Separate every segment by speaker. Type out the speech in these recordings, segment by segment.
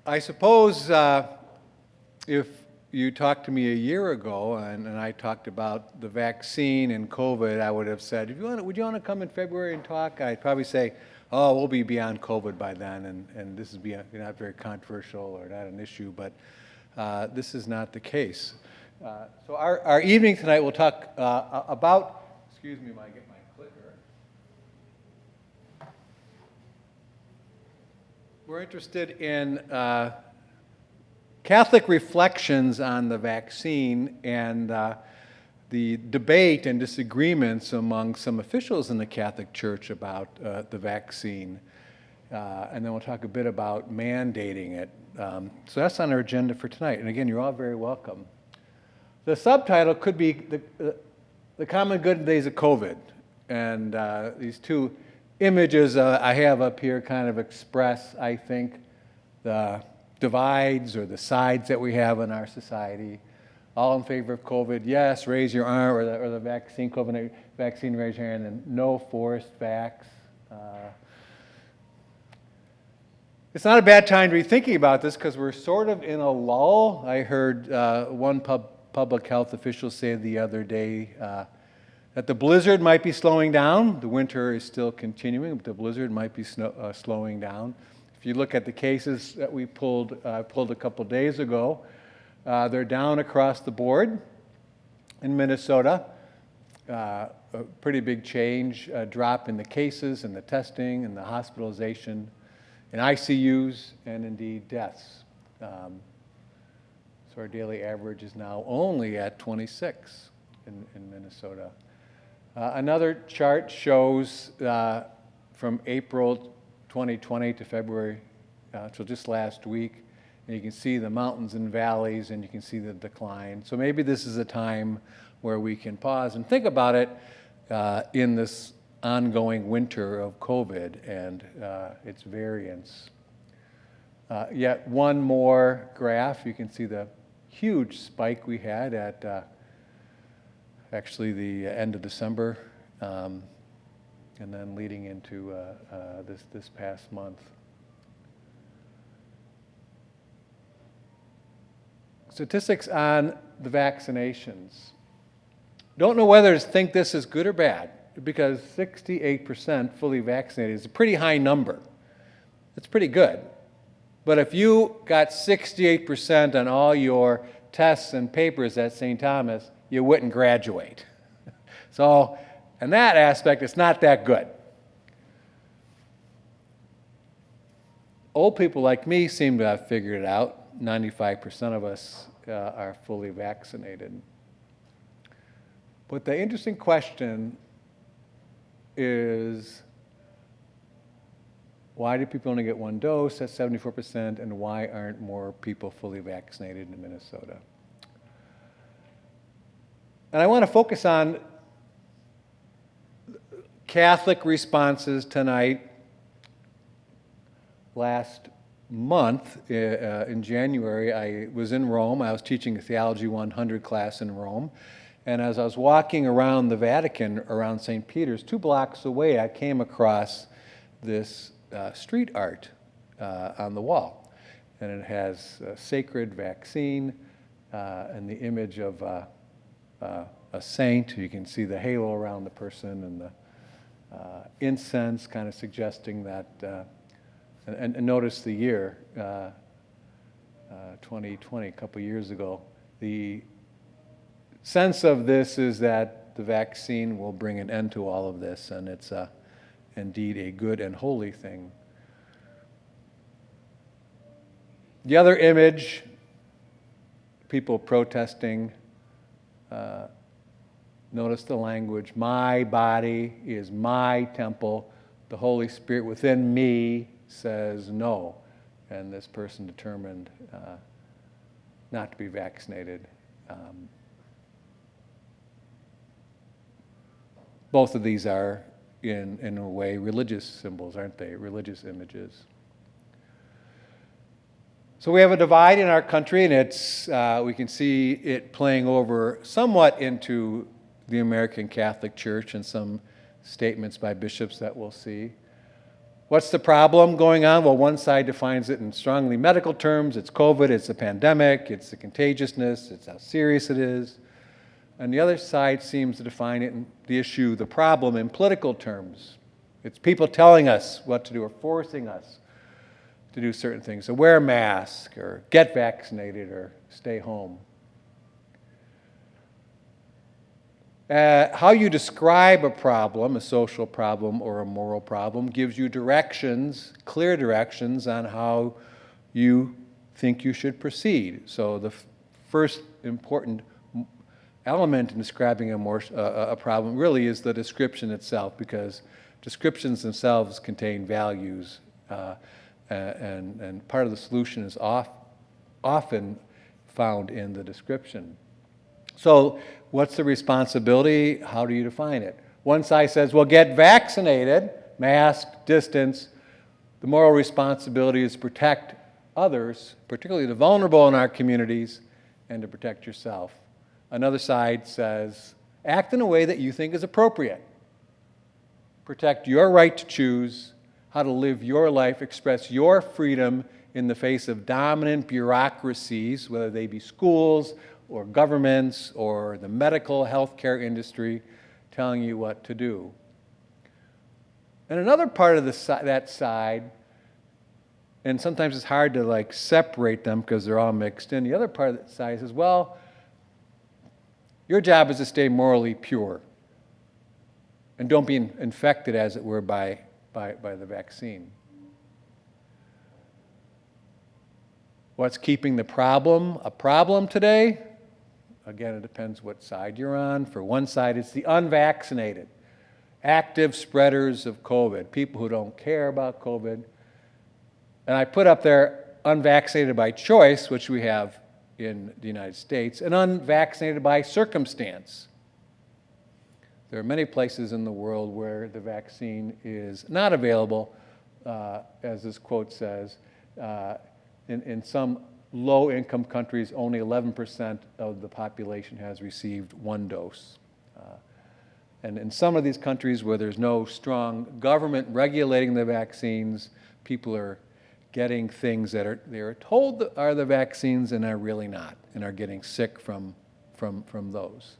Speaker 1: I suppose if you talked to me a year ago and I talked about the vaccine and COVID, I would have said, would you want to come in February and talk? I'd probably say, oh, we'll be beyond COVID by then, and this is not very controversial or not an issue, but this is not the case. So our evening tonight, we'll talk about, excuse me, I get my clicker. We're interested in Catholic reflections on the vaccine and the debate and disagreements among some officials in the Catholic Church about the vaccine. And then we'll talk a bit about mandating it. So that's on our agenda for tonight. And again, you're all very welcome. The subtitle could be The Common Good in Days of COVID. And these two images I have up here kind of express, I think, the divides or the sides that we have in our society. All in favor of COVID, yes, raise your arm, or the vaccine, COVID vaccine, raise your hand, and no forced vax. It's not a bad time to be thinking about this because we're sort of in a lull. I heard one public health official say the other day that the blizzard might be slowing down. The winter is still continuing, but the blizzard might be slowing down. If you look at the cases that we pulled a couple days ago, they're down across the board in Minnesota. A pretty big change, a drop in the cases and the testing and the hospitalization in ICUs and indeed deaths. So our daily average is now only at 26 in Minnesota. Another chart shows from April 2020 to February, so just last week, and you can see the mountains and valleys and you can see the decline. So maybe this is a time where we can pause and think about it in this ongoing winter of COVID and its variants. Yet one more graph, you can see the huge spike we had at actually the end of December, and then leading into this past month. Statistics on the vaccinations. Don't know whether to think this is good or bad, because 68% fully vaccinated is a pretty high number. It's pretty good. But if you got 68% on all your tests and papers at St. Thomas, you wouldn't graduate. So, in that aspect, it's not that good. Old people like me seem to have figured it out. 95% of us are fully vaccinated. But the interesting question is, why do people only get one dose? That's 74%, and why aren't more people fully vaccinated in Minnesota? And I want to focus on Catholic responses tonight. Last month, in January, I was in Rome. I was teaching a Theology 100 class in Rome. And as I was walking around the Vatican, around St. Peter's, 2 blocks away, I came across this street art on the wall. And it has a sacred vaccine and the image of a saint. You can see the halo around the person and the incense kind of suggesting that, and notice the year, 2020, a couple years ago. The sense of this is that the vaccine will bring an end to all of this, and it's indeed a good and holy thing. The other image, people protesting. Notice the language, my body is my temple. The Holy Spirit within me says no. And this person determined not to be vaccinated. Both of these are, in a way, religious symbols, aren't they? Religious images. So we have a divide in our country, and it's we can see it playing over somewhat into the American Catholic Church and some statements by bishops that we'll see. What's the problem going on? Well, one side defines it in strongly medical terms. It's COVID, it's a pandemic, it's the contagiousness, it's how serious it is. And the other side seems to define it in the issue, the problem, in political terms. It's people telling us what to do or forcing us to do certain things. So wear a mask or get vaccinated or stay home. How you describe a problem, a social problem or a moral problem, gives you directions, clear directions on how you think you should proceed. So the first important element in describing a problem really is the description itself, because descriptions themselves contain values, and part of the solution is often found in the description. So what's the responsibility? How do you define it? One side says, well, get vaccinated, mask, distance. The moral responsibility is to protect others, particularly the vulnerable in our communities, and to protect yourself. Another side says, act in a way that you think is appropriate. Protect your right to choose how to live your life, express your freedom in the face of dominant bureaucracies, whether they be schools or governments or the medical healthcare industry telling you what to do. And another part of that side, and sometimes it's hard to separate them because they're all mixed in, the other part of that side says, well, your job is to stay morally pure and don't be infected, as it were, by the vaccine. What's keeping the problem a problem today? Again, it depends what side you're on. For one side, it's the unvaccinated, active spreaders of COVID, people who don't care about COVID. And I put up there unvaccinated by choice, which we have in the United States, and unvaccinated by circumstance. There are many places in the world where the vaccine is not available, as this quote says. In some low-income countries, only 11% of the population has received one dose. And in some of these countries where there's no strong government regulating the vaccines, people are getting things that they're told are the vaccines and are really not, and are getting sick from those.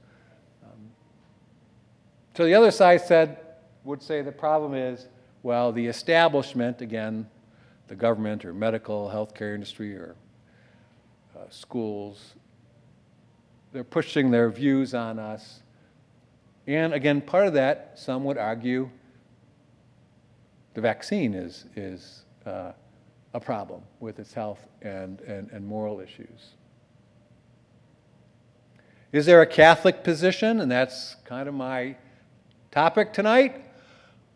Speaker 1: So the other side would say the problem is, well, the establishment, again, the government or medical, healthcare industry or schools, they're pushing their views on us. And again, part of that, some would argue, the vaccine is a problem with its health and moral issues. Is there a Catholic position? And that's kind of my topic tonight.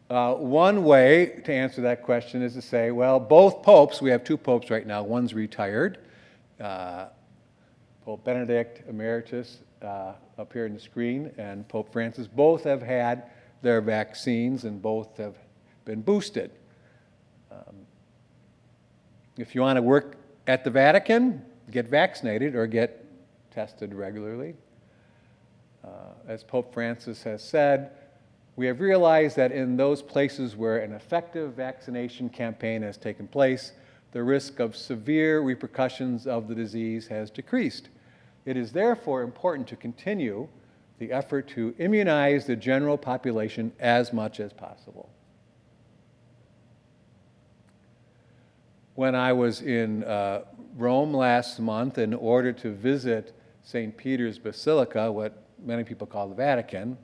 Speaker 1: One way to answer that question is to say, well, both popes, we have two popes right now, one's retired, Pope Benedict Emeritus up here on the screen, and Pope Francis, both have had their vaccines and both have been boosted. If you want to work at the Vatican, get vaccinated or get tested regularly. As Pope Francis has said, we have realized that in those places where an effective vaccination campaign has taken place, the risk of severe repercussions of the disease has decreased. It is therefore important to continue the effort to immunize the general population as much as possible. When I was in Rome last month, in order to visit St. Peter's Basilica, what many people call the Vatican,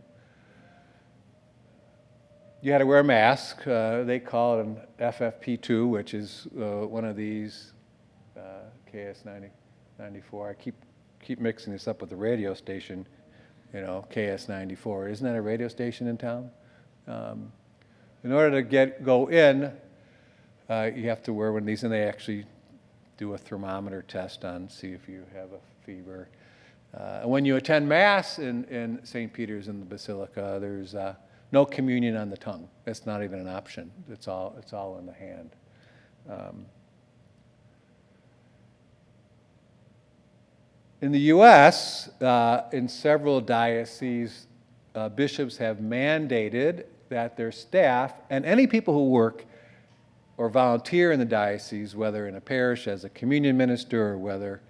Speaker 1: you had to wear a mask. They call it an FFP2, which is one of these KS94. I keep mixing this up with the radio station, KS94. Isn't that a radio station in town? In order to go in, you have to wear one of these, and they actually do a thermometer test on, see if you have a fever. And when you attend Mass in St. Peter's in the Basilica, there's no communion on the tongue. That's not even an option. It's all in the hand. In the U.S., in several dioceses, bishops have mandated that their staff and any people who work or volunteer in the diocese, whether in a parish as a communion minister or whether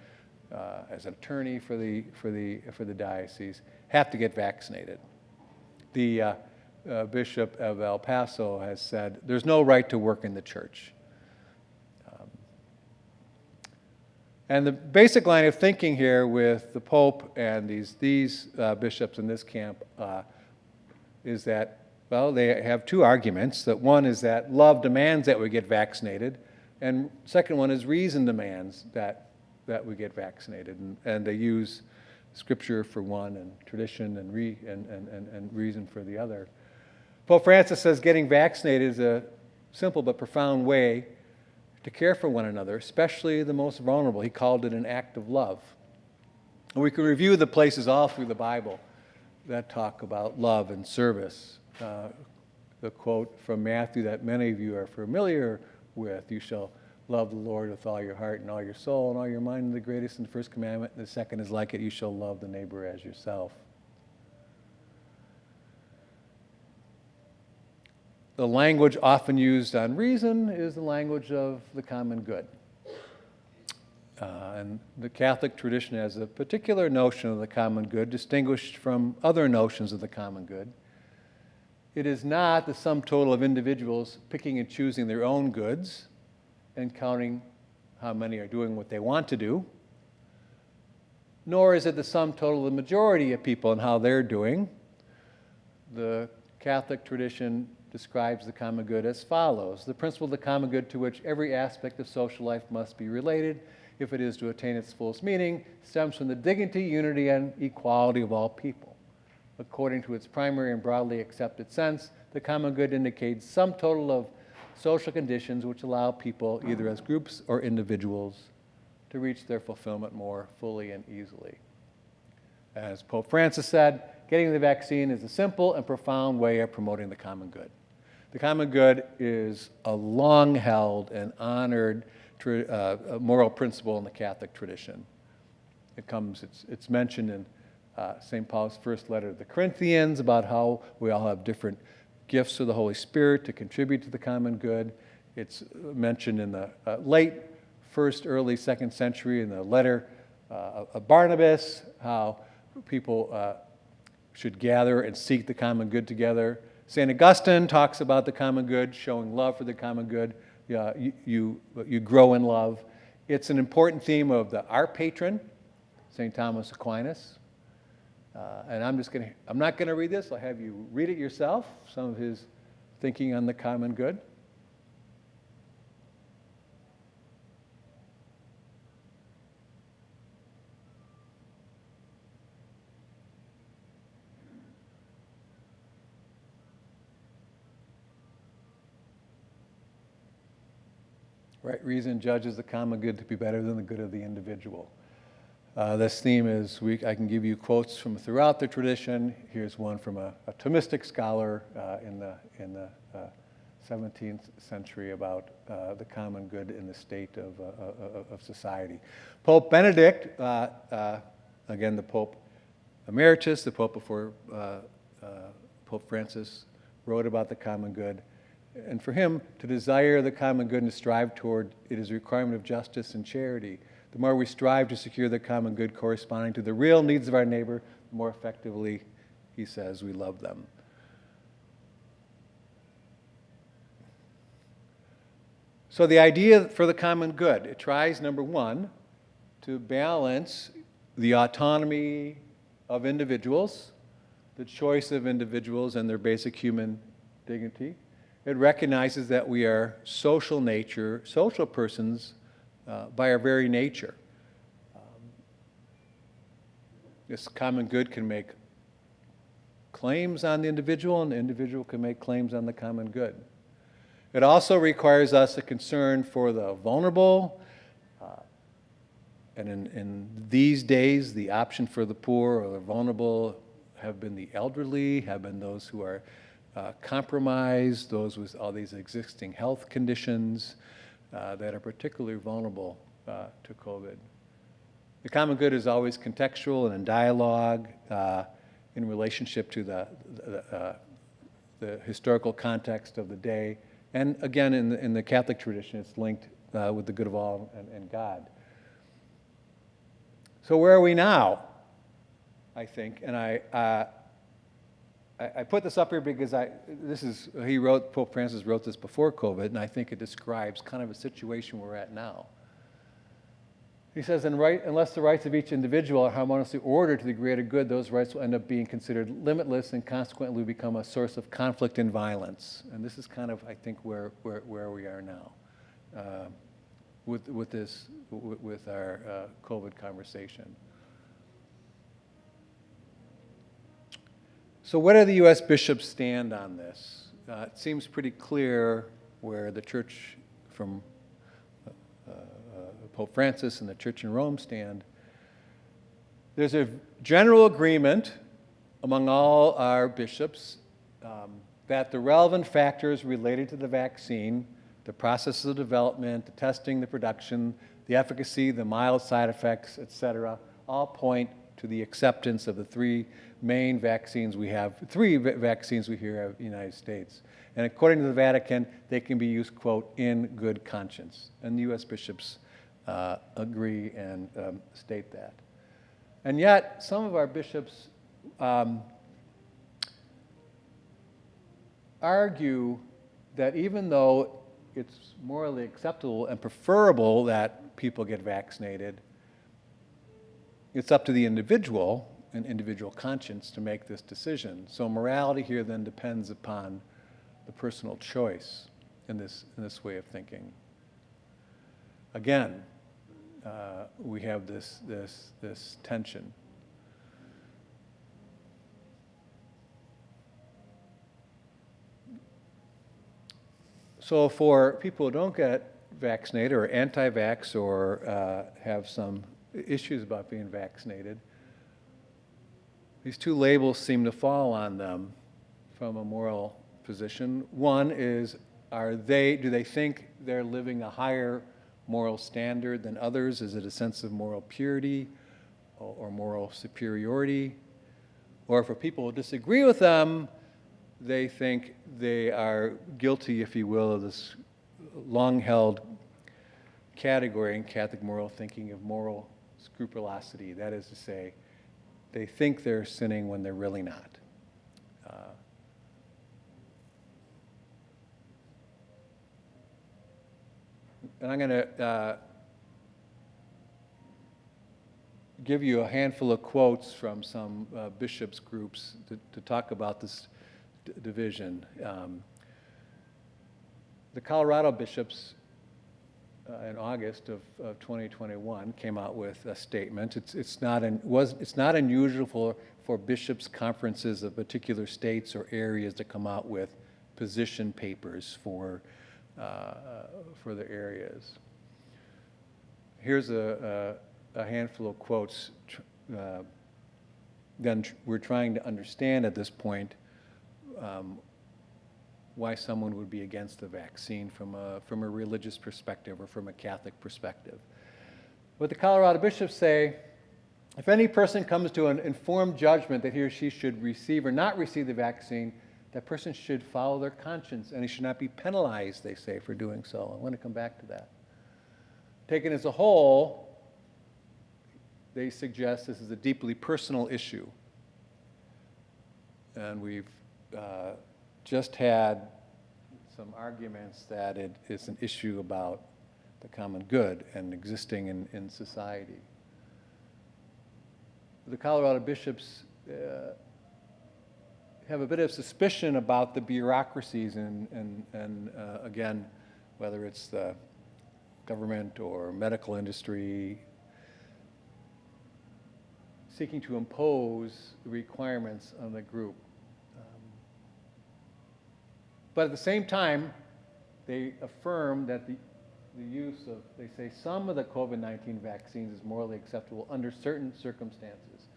Speaker 1: as an attorney for the diocese, have to get vaccinated. The Bishop of El Paso has said there's no right to work in the church. And the basic line of thinking here with the Pope and these bishops in this camp is that, well, they have two arguments. That one is that love demands that we get vaccinated, and second one is reason demands that we get vaccinated. And they use Scripture for one and tradition and reason for the other. Pope Francis says getting vaccinated is a simple but profound way to care for one another, especially the most vulnerable. He called it an act of love. And we can review the places all through the Bible that talk about love and service. The quote from Matthew that many of you are familiar with, you shall love the Lord with all your heart and all your soul and all your mind, and the greatest and the first commandment, and the second is like it, you shall love the neighbor as yourself. The language often used on reason is the language of the common good. And the Catholic tradition has a particular notion of the common good, distinguished from other notions of the common good. It is not the sum total of individuals picking and choosing their own goods and counting how many are doing what they want to do, nor is it the sum total of the majority of people and how they're doing. The Catholic tradition describes the common good as follows: the principle of the common good to which every aspect of social life must be related, if it is to attain its fullest meaning, stems from the dignity, unity, and equality of all people. According to its primary and broadly accepted sense, the common good indicates some total of social conditions which allow people, either as groups or individuals, to reach their fulfillment more fully and easily. As Pope Francis said, getting the vaccine is a simple and profound way of promoting the common good. The common good is a long-held and honored moral principle in the Catholic tradition. It's mentioned in St. Paul's first letter to the Corinthians about how we all have different gifts of the Holy Spirit to contribute to the common good. It's mentioned in the late first, early second century in the letter of Barnabas, how people should gather and seek the common good together. St. Augustine talks about the common good, showing love for the common good. You grow in love. It's an important theme of our patron, St. Thomas Aquinas. And I'm not going to read this. I'll have you read it yourself, some of his thinking on the common good. Right reason judges the common good to be better than the good of the individual. This theme is, I can give you quotes from throughout the tradition. Here's one from a Thomistic scholar in the 17th century about the common good in the state of society. Pope Benedict, again the Pope Emeritus, the Pope before Pope Francis, wrote about the common good. And for him, to desire the common good and to strive toward it is a requirement of justice and charity. The more we strive to secure the common good corresponding to the real needs of our neighbor, the more effectively, he says, we love them. So the idea for the common good, it tries, number one, to balance the autonomy of individuals, the choice of individuals and their basic human dignity. It recognizes that we are social persons by our very nature. This common good can make claims on the individual, and the individual can make claims on the common good. It also requires us a concern for the vulnerable, and in these days, the option for the poor or the vulnerable have been the elderly, have been those who are compromised, those with all these existing health conditions that are particularly vulnerable to COVID. The common good is always contextual and in dialogue in relationship to the historical context of the day And again, in the Catholic tradition, it's linked with the good of all and God. So where are we now, I think? And I put this up here because Pope Francis wrote this before COVID, and I think it describes kind of a situation we're at now. He says, unless the rights of each individual are harmoniously ordered to the greater good, those rights will end up being considered limitless and consequently become a source of conflict and violence. And this is kind of, I think, where we are now with our COVID conversation. So where do the U.S. bishops stand on this? It seems pretty clear where the church from Pope Francis and the church in Rome stand. There's a general agreement among all our bishops that the relevant factors related to the vaccine, the process of development, the testing, the production, the efficacy, the mild side effects, etc., all point to the acceptance of the three vaccines we here in the United States. And according to the Vatican, they can be used, quote, in good conscience. And the U.S. bishops agree and state that. And yet, some of our bishops argue that even though it's morally acceptable and preferable that people get vaccinated, it's up to the individual and individual conscience to make this decision. So morality here then depends upon the personal choice in this way of thinking. Again, we have this tension. So for people who don't get vaccinated or anti-vax or have some issues about being vaccinated, these two labels seem to fall on them from a moral position. One is, do they think they're living a higher moral standard than others? Is it a sense of moral purity or moral superiority? Or for people who disagree with them, they think they are guilty, if you will, of this long-held category in Catholic moral thinking of moral scrupulosity. That is to say, they think they're sinning when they're really not. And I'm going to give you a handful of quotes from some bishops' groups to talk about this division. The Colorado bishops in August of 2021 came out with a statement. It's not unusual for bishops' conferences of particular states or areas to come out with position papers for the areas. Here's a handful of quotes. Then we're trying to understand at this point why someone would be against the vaccine from a religious perspective or from a Catholic perspective. What the Colorado bishops say, if any person comes to an informed judgment that he or she should receive or not receive the vaccine, that person should follow their conscience, and he should not be penalized, they say, for doing so. I want to come back to that. Taken as a whole, they suggest this is a deeply personal issue. And we've just had some arguments that it is an issue about the common good and existing in society. The Colorado bishops have a bit of suspicion about the bureaucracies and again, whether it's the government or medical industry, seeking to impose requirements on the group. But at the same time, they affirm that the use of, they say, some of the COVID-19 vaccines is morally acceptable under certain circumstances,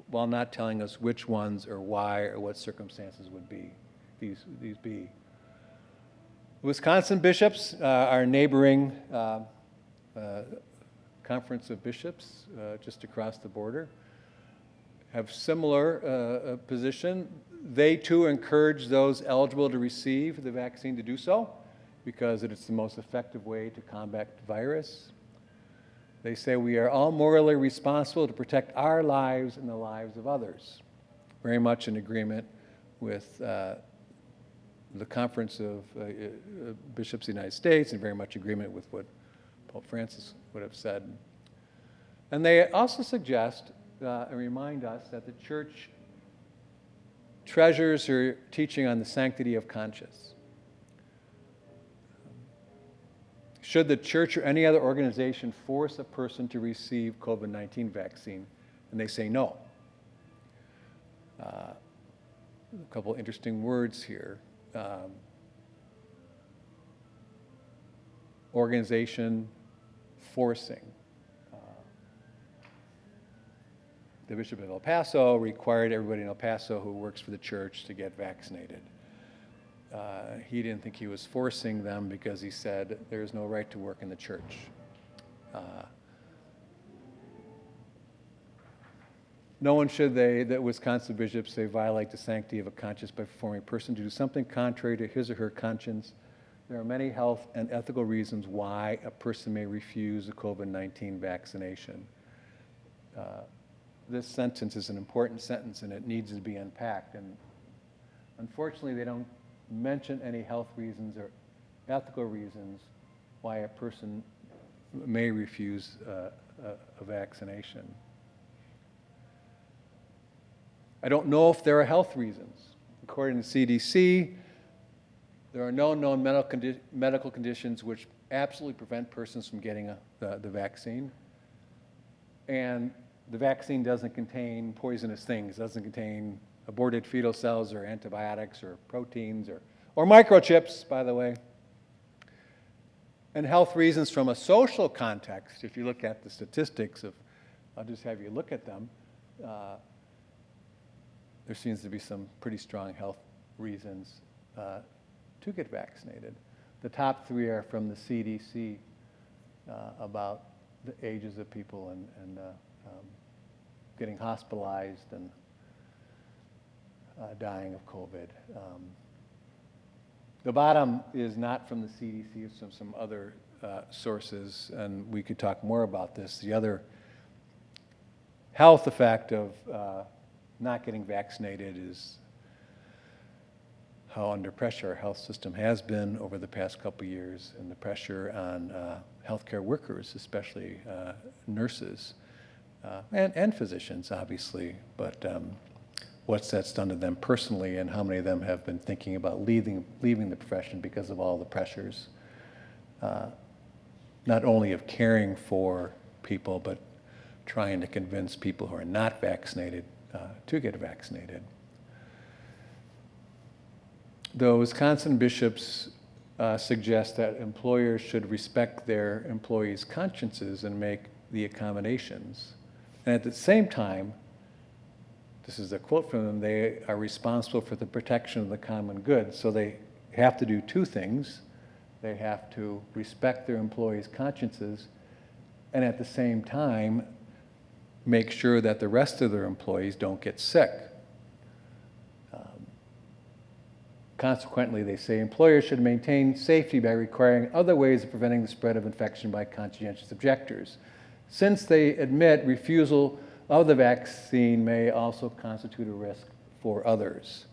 Speaker 1: while not telling us which ones or why or what circumstances would be these be. Wisconsin bishops, our neighboring conference of bishops just across the border, have similar position. They too encourage those eligible to receive the vaccine to do so, because it's the most effective way to combat the virus. They say we are all morally responsible to protect our lives and the lives of others. Very much in agreement with the Conference of Bishops of the United States, and very much agreement with what Pope Francis would have said. And they also suggest and remind us that the Church treasures her teaching on the sanctity of conscience. Should the Church or any other organization force a person to receive COVID-19 vaccine? And they say no. A couple interesting words here. Organization forcing. The Bishop of El Paso required everybody in El Paso who works for the church to get vaccinated. He didn't think he was forcing them because he said there's no right to work in the church. No one should the Wisconsin bishops say violate the sanctity of a conscience by performing a person to do something contrary to his or her conscience. There are many health and ethical reasons why a person may refuse a COVID-19 vaccination. This sentence is an important sentence and it needs to be unpacked. And unfortunately, they don't mention any health reasons or ethical reasons why a person may refuse a vaccination. I don't know if there are health reasons. According to CDC, there are no known medical conditions which absolutely prevent persons from getting the vaccine. And the vaccine doesn't contain poisonous things, doesn't contain aborted fetal cells or antibiotics or proteins or microchips, by the way. And health reasons from a social context, if you look at the statistics I'll just have you look at them, there seems to be some pretty strong health reasons to get vaccinated. The top three are from the CDC about the ages of people and getting hospitalized and dying of COVID. The bottom is not from the CDC, it's from some other sources, and we could talk more about this. The other health effect of not getting vaccinated is how under pressure our health system has been over the past couple of years, and the pressure on healthcare workers, especially nurses and physicians, obviously, but what's that's done to them personally, and how many of them have been thinking about leaving the profession because of all the pressures, not only of caring for people, but trying to convince people who are not vaccinated to get vaccinated. The Wisconsin bishops suggest that employers should respect their employees' consciences and make the accommodations. And at the same time, this is a quote from them, they are responsible for the protection of the common good. So they have to do two things. They have to respect their employees' consciences and at the same time make sure that the rest of their employees don't get sick. Consequently, they say employers should maintain safety by requiring other ways of preventing the spread of infection by conscientious objectors, since they admit refusal of the vaccine may also constitute a risk for others.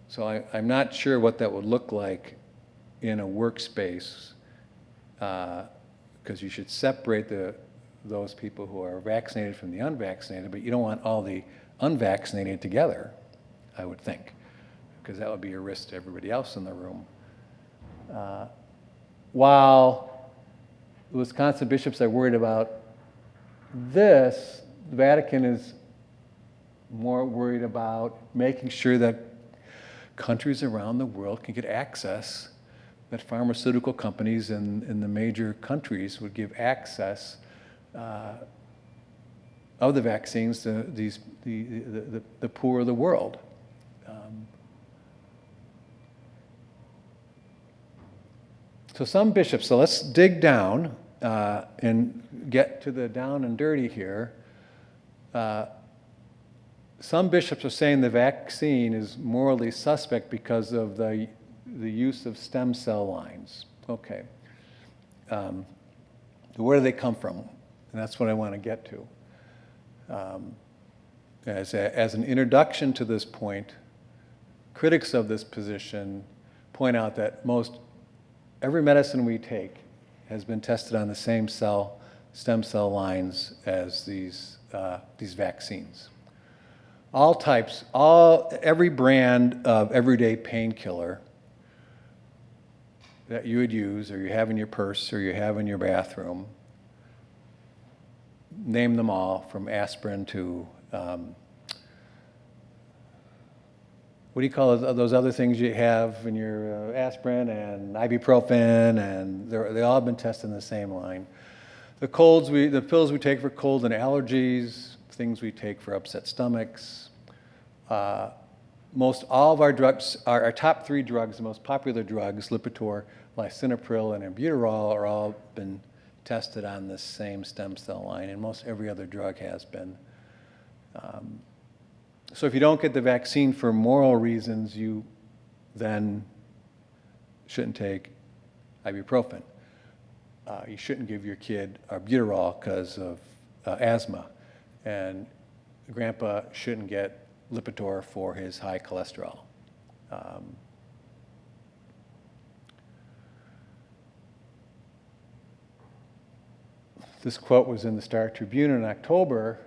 Speaker 1: So I'm not sure what that would look like in a workspace, because you should separate those people who are vaccinated from the unvaccinated, but you don't want all the unvaccinated together, I would think, because that would be a risk to everybody else in the room. While the Wisconsin bishops are worried about this, the Vatican is more worried about making sure that countries around the world can get access, that pharmaceutical companies in the major countries would give access of the vaccines to the poor of the world. So some bishops, so let's dig down and get to the down and dirty here. Some bishops are saying the vaccine is morally suspect because of the the use of stem cell lines. Okay. Where do they come from? And that's what I want to get to. As an introduction to this point, critics of this position point out that every medicine we take has been tested on the same stem cell lines as these vaccines. All types, every brand of everyday painkiller that you would use, or you have in your purse, or you have in your bathroom, name them all, from aspirin to what do you call those other things you have in your aspirin and ibuprofen, and they all have been tested in the same line. The pills we take for cold and allergies, things we take for upset stomachs. Most all of our drugs, our top 3 drugs, the most popular drugs, Lipitor, lisinopril, and albuterol, are all been tested on this same stem cell line, and most every other drug has been. So if you don't get the vaccine for moral reasons, you then shouldn't take ibuprofen. You shouldn't give your kid albuterol because of asthma. And grandpa shouldn't get Lipitor for his high cholesterol. This quote was in the Star Tribune in October.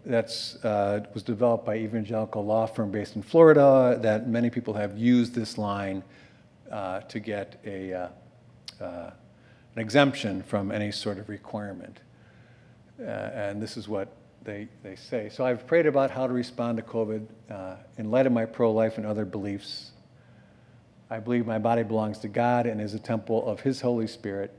Speaker 1: Was developed by evangelical law firm based in Florida, that many people have used this line to get an exemption from any sort of requirement. And this is what they say. So I've prayed about how to respond to COVID in light of my pro-life and other beliefs. I believe my body belongs to God and is a temple of His Holy Spirit.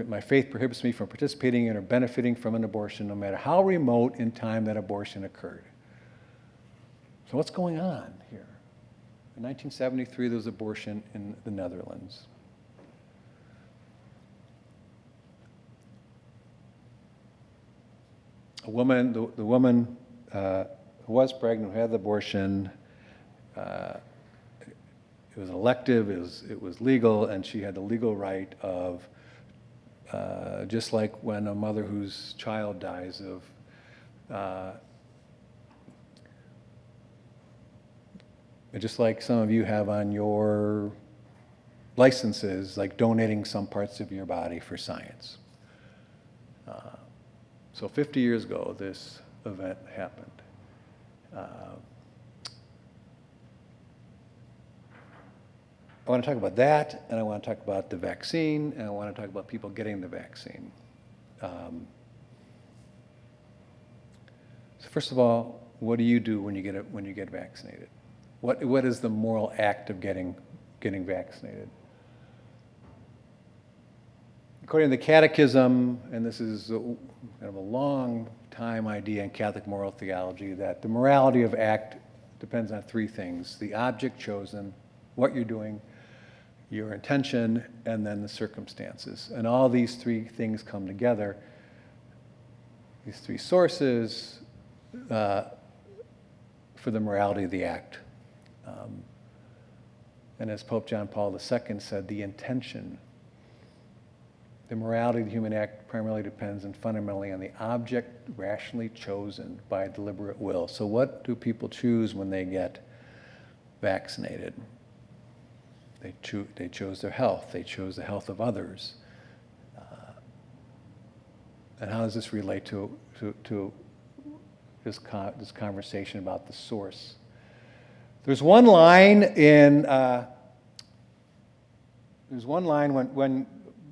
Speaker 1: My faith prohibits me from participating in or benefiting from an abortion, no matter how remote in time that abortion occurred. So what's going on here? In 1973, there was abortion in the Netherlands. The woman who was pregnant, who had the abortion, it was elective, it was legal, and she had the legal right of, just like when a mother whose child dies, just like some of you have on your licenses, like donating some parts of your body for science. So 50 years ago, this event happened. I want to talk about that, and I want to talk about the vaccine, and I want to talk about people getting the vaccine. So first of all, what do you do when you get vaccinated? What is the moral act of getting vaccinated? According to the Catechism, and this is kind of a long time idea in Catholic moral theology, that the morality of act depends on 3 things: the object chosen, what you're doing, your intention, and then the circumstances. And all these 3 things come together, these 3 sources, for the morality of the act. And as Pope John Paul II said, the intention, the morality of the human act primarily depends and fundamentally on the object rationally chosen by deliberate will. So what do people choose when they get vaccinated? They chose their health. They chose the health of others. And how does this relate to this conversation about the source? There's one line when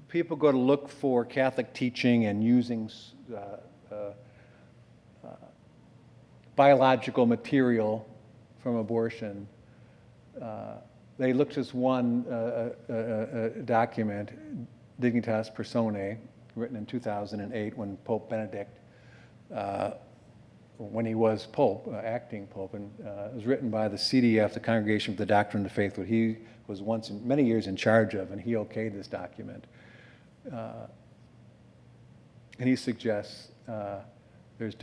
Speaker 1: people go to look for Catholic teaching and using biological material from abortion. They looked at this one document, Dignitas Personae, written in 2008 when Pope Benedict, when he was Pope, acting Pope, and it was written by the CDF, the Congregation for the Doctrine of the Faith, what he was many years in charge of, and he okayed this document. And he suggests there's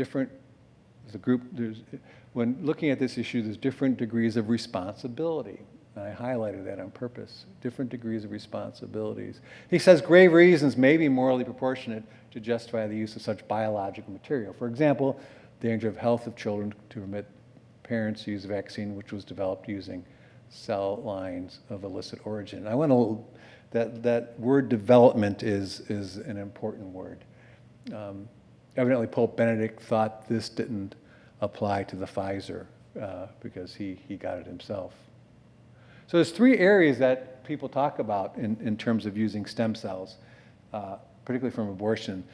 Speaker 1: when looking at this issue, there's different degrees of responsibility. And I highlighted that on purpose, different degrees of responsibilities. He says grave reasons may be morally proportionate to justify the use of such biological material. For example, danger of health of children to permit parents to use a vaccine which was developed using cell lines of illicit origin. I want to, that word development is an important word. Evidently, Pope Benedict thought this didn't apply to the Pfizer because he got it himself. So there's three areas that people talk about in terms of using stem cells, particularly from abortion.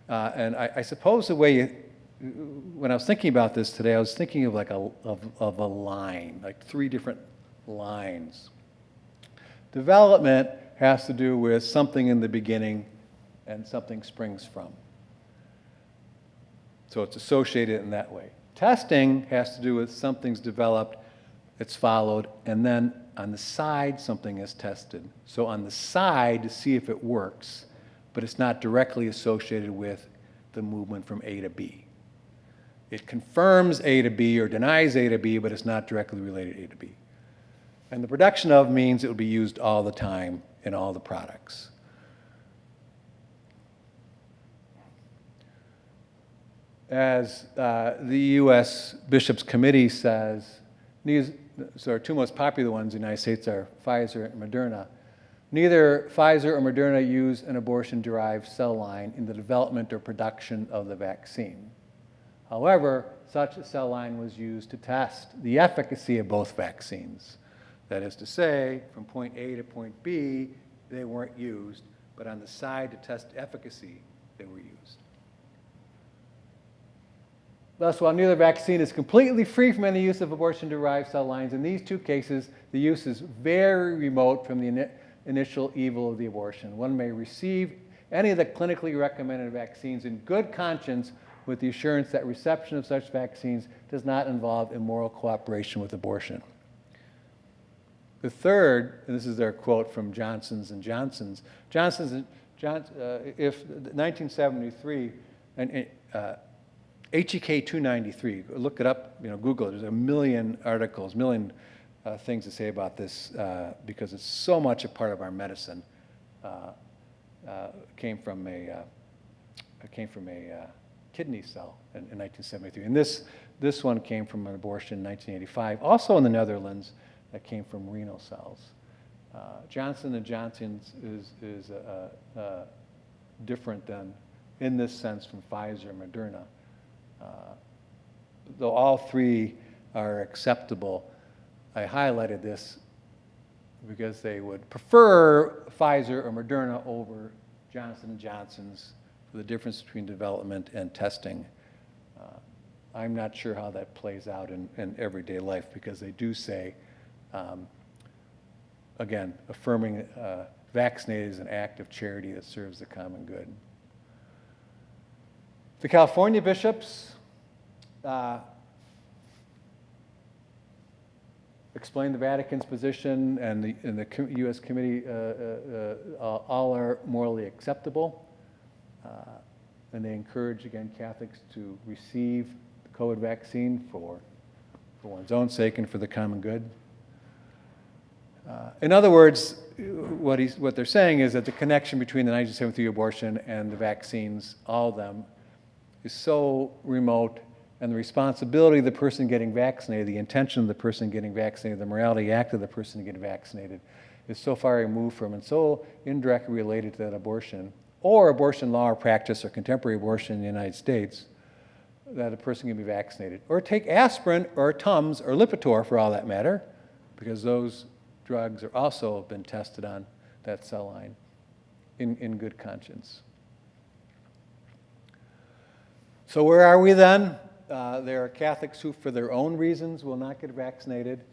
Speaker 1: And I suppose the way when I was thinking about this today, I was thinking of like of a line, like three different lines. Development has to do with something in the beginning and something springs from. So it's associated in that way. Testing has to do with something's developed, it's followed, and then on the side something is tested. So on the side to see if it works, but it's not directly associated with the movement from A to B. It confirms A to B or denies A to B, but it's not directly related to A to B. And the production of means it will be used all the time in all the products. As the U.S. Bishops' Committee says, so our two most popular ones in the United States are Pfizer and Moderna. Neither Pfizer or Moderna use an abortion-derived cell line in the development or production of the vaccine. However, such a cell line was used to test the efficacy of both vaccines. That is to say, from point A to point B, they weren't used, but on the side to test efficacy, they were used. Thus, while neither vaccine is completely free from any use of abortion-derived cell lines, in these two cases, the use is very remote from the initial evil of the abortion. One may receive any of the clinically recommended vaccines in good conscience with the assurance that reception of such vaccines does not involve immoral cooperation with abortion. The third, and this is their quote from Johnson's & Johnson's, if 1973, and HEK 293, look it up, Google it. There's a million articles, things to say about this because it's so much a part of our medicine. Came from a kidney cell in 1973, and this one came from an abortion in 1985, also in the Netherlands, that came from renal cells. Johnson & Johnson's is different than, in this sense, from Pfizer and Moderna. Though all three are acceptable, I highlighted this because they would prefer Pfizer or Moderna over Johnson & Johnson's for the difference between development and testing. I'm not sure how that plays out in everyday life because they do say, again, affirming vaccinated is an act of charity that serves the common good. The California bishops explained the Vatican's position, and the U.S. committee all are morally acceptable. And they encourage, again, Catholics to receive the COVID vaccine for one's own sake and for the common good. In other words, what they're saying is that the connection between the 1973 abortion and the vaccines, all of them, is so remote, and the responsibility of the person getting vaccinated, the intention of the person getting vaccinated, the morality act of the person getting vaccinated is so far removed from and so indirectly related to that abortion, or abortion law or practice or contemporary abortion in the United States, that a person can be vaccinated. Or take aspirin or Tums or Lipitor for all that matter, because those drugs are also been tested on that cell line in good conscience. So where are we then? There are Catholics who, for their own reasons, will not get vaccinated,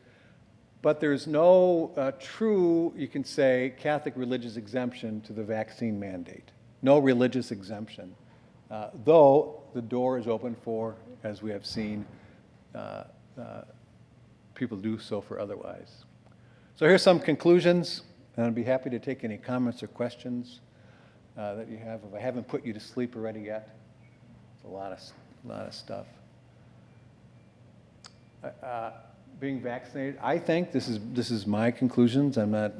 Speaker 1: but there's no true, you can say, Catholic religious exemption to the vaccine mandate. No religious exemption, though the door is open for, as we have seen, people do so for otherwise. So here's some conclusions, and I'd be happy to take any comments or questions that you have. If I haven't put you to sleep already yet, it's a lot of stuff. Being vaccinated, I think, this is my conclusions, I'm not,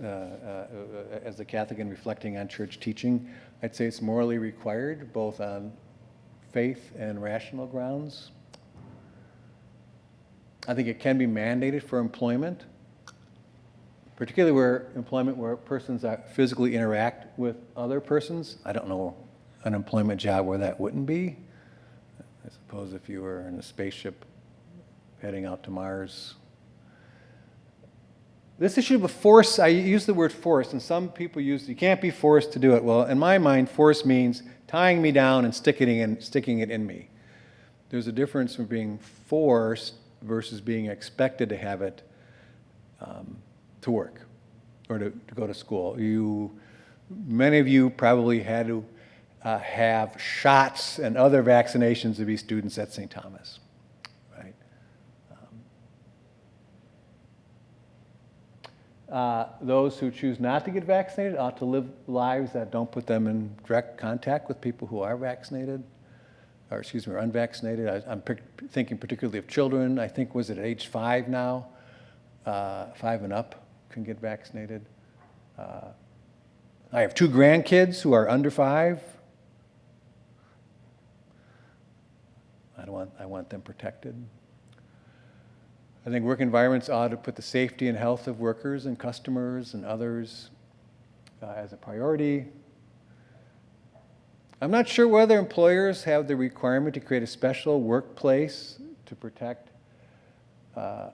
Speaker 1: as a Catholic and reflecting on church teaching, I'd say it's morally required, both on faith and rational grounds. I think it can be mandated for employment, particularly where persons physically interact with other persons. I don't know an employment job where that wouldn't be. I suppose if you were in a spaceship heading out to Mars. This issue of force, I use the word force, and some people use, you can't be forced to do it. Well, in my mind, force means tying me down and sticking it in me. There's a difference from being forced versus being expected to have it to work or to go to school. Many of you probably had to have shots and other vaccinations to be students at St. Thomas, right? Those who choose not to get vaccinated ought to live lives that don't put them in direct contact with people who are vaccinated, or unvaccinated. I'm thinking particularly of children. I think, was it at age 5 now? 5 and up can get vaccinated. I have 2 grandkids who are under 5. I want them protected. I think work environments ought to put the safety and health of workers and customers and others as a priority. I'm not sure whether employers have the requirement to create a special workplace to protect the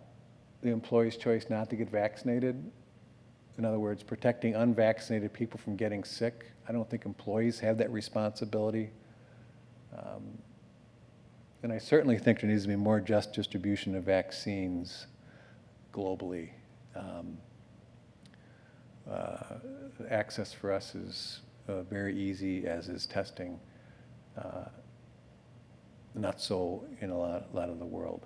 Speaker 1: employee's choice not to get vaccinated. In other words, protecting unvaccinated people from getting sick. I don't think employees have that responsibility. And I certainly think there needs to be more just distribution of vaccines globally. Access for us is very easy, as is testing. Not so in a lot of the world.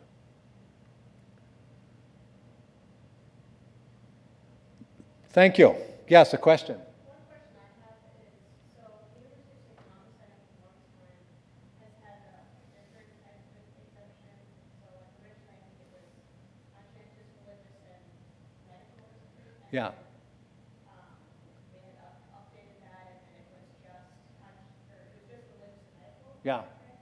Speaker 1: Thank you. Yes, a question.
Speaker 2: One question I have is, so the University of St. Thomas, I know for a long time, has had a different type of exemption. So like originally, I think it was conscientious, religious, and medical or something like that.
Speaker 1: Yeah.
Speaker 2: They had updated that, and it was just religious and medical.
Speaker 1: Yeah.
Speaker 2: Okay.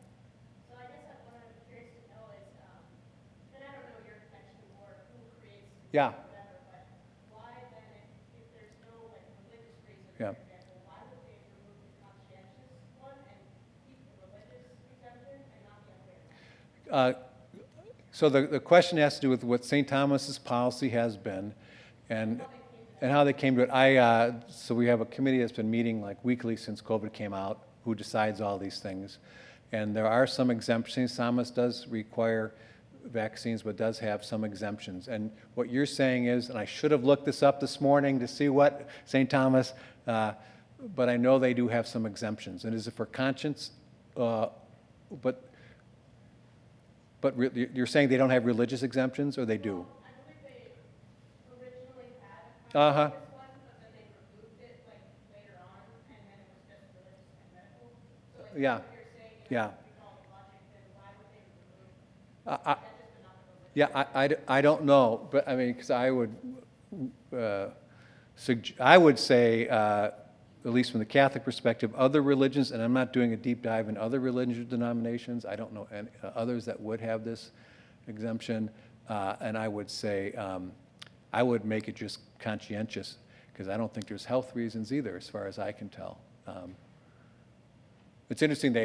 Speaker 2: So I guess what I'm curious to know is, and I don't know your connection or who creates.
Speaker 1: Yeah.
Speaker 2: Whatever, but why then, if there's no like religious reason,
Speaker 1: Yeah.
Speaker 2: for example, why would they remove the conscientious one and keep the religious exemption and not the other way around?
Speaker 1: So the question has to do with what St. Thomas's policy has been, and how they came to it. So we have a committee that's been meeting like weekly since COVID came out, who decides all these things. And there are some exemptions. St. Thomas does require vaccines, but does have some exemptions. And what you're saying is, and I should have looked this up this morning to see what St. Thomas, but I know they do have some exemptions. And is it for conscience? But you're saying they don't have religious exemptions, or they do?
Speaker 2: I believe they originally had a
Speaker 1: Uh-huh.
Speaker 2: conscientious one, but then they removed it like later on, and then it was just religious and medical. So like
Speaker 1: Yeah.
Speaker 2: what you're saying,
Speaker 1: Yeah.
Speaker 2: if we follow the logic, then why would they remove
Speaker 1: I-
Speaker 2: conscientious but not the religious?
Speaker 1: Yeah, I don't know, but I mean, because I would say, at least from the Catholic perspective, other religions, and I'm not doing a deep dive in other religious denominations, I don't know any, others that would have this exemption, and I would say, I would make it just conscientious, because I don't think there's health reasons either, as far as I can tell. It's interesting,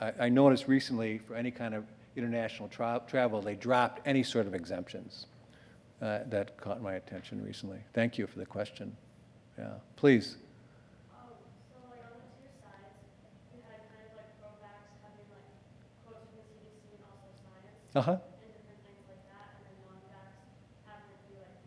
Speaker 1: I noticed recently, for any kind of international travel, they dropped any sort of exemptions. That caught my attention recently. Thank you for the question. Yeah, please.
Speaker 2: So like on the two sides, you had kind of like pro-vax having like quotes from the CDC and also science
Speaker 1: Uh-huh.
Speaker 2: and different things like that, and then non-vax having to be like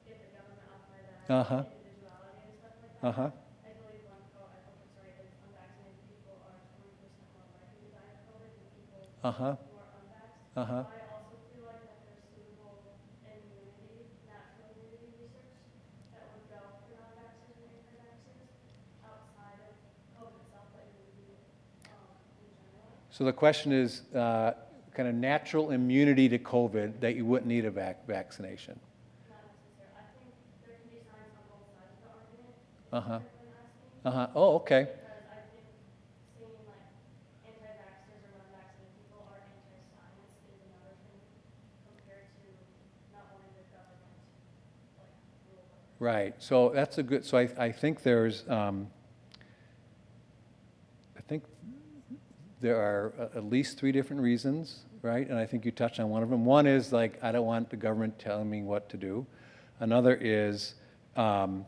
Speaker 2: get the government up by that
Speaker 1: Uh-huh.
Speaker 2: individuality and stuff like that.
Speaker 1: Uh-huh.
Speaker 2: I believe one quote, I hope it's right, is unvaccinated people are 20% more likely to die of COVID than people
Speaker 1: Uh-huh.
Speaker 2: who are unvaxxed.
Speaker 1: Uh-huh.
Speaker 2: I also feel like that there's suitable immunity, natural immunity research that would go for non-vaxxers and anti-vaxxers outside of COVID itself, but immunity in general.
Speaker 1: So the question is, kind of natural immunity to COVID that you wouldn't need a vaccination.
Speaker 2: Not necessarily. I think there can be science on both sides of the argument.
Speaker 1: Uh-huh.
Speaker 2: I've been asking.
Speaker 1: Oh, okay.
Speaker 2: Because I think seeing like anti-vaxxers or non-vaccinated people are anti-science is another thing compared to not wanting the government like rule over.
Speaker 1: Right. So that's a good. So I think there's. I think there are at least 3 different reasons, right? And I think you touched on one of them. One is like I don't want the government telling me what to do. Another is. Well,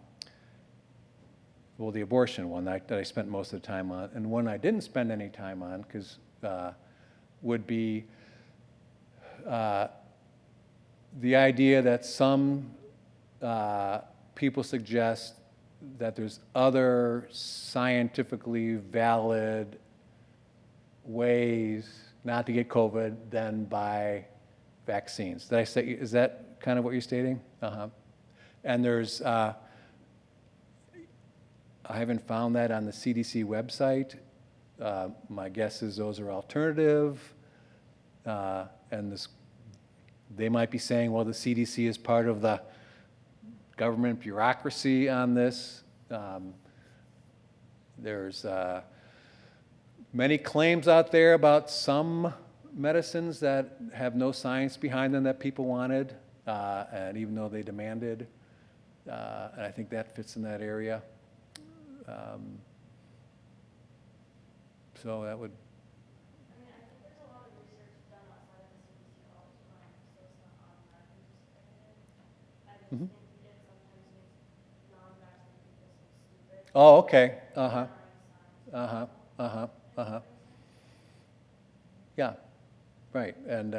Speaker 1: the abortion one that I spent most of the time on, and one I didn't spend any time on, because would be the idea that some people suggest that there's other scientifically valid ways not to get COVID than by vaccines. Did I say, is that kind of what you're stating? Uh-huh. And there's, I haven't found that on the CDC website. My guess is those are alternative. And this, they might be saying, well, the CDC is part of the government bureaucracy on this. There's many claims out there about some medicines that have no science behind them that people wanted, and even though they demanded, and I think that fits in that area. So that would,
Speaker 2: I mean, I think there's a lot of research done outside of the CDC all the time, so it's not automatically discredited. I just
Speaker 1: Mhm.
Speaker 2: think it sometimes makes non-vaccinated people seem stupid.
Speaker 1: oh, okay, uh-huh,
Speaker 2: Ignoring science.
Speaker 1: uh-huh, uh-huh, uh-huh. Yeah, right, and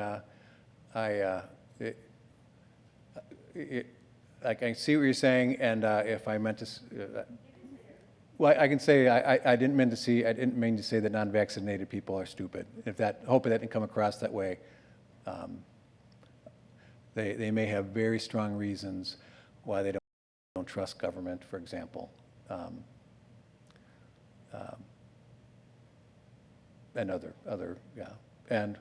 Speaker 1: like I see what you're saying, and if I meant to, well, I can say I didn't mean to see, I didn't mean to say that non-vaccinated people are stupid. If that, hopefully that didn't come across that way. They may have very strong reasons why they don't trust government, for example. And other, yeah, and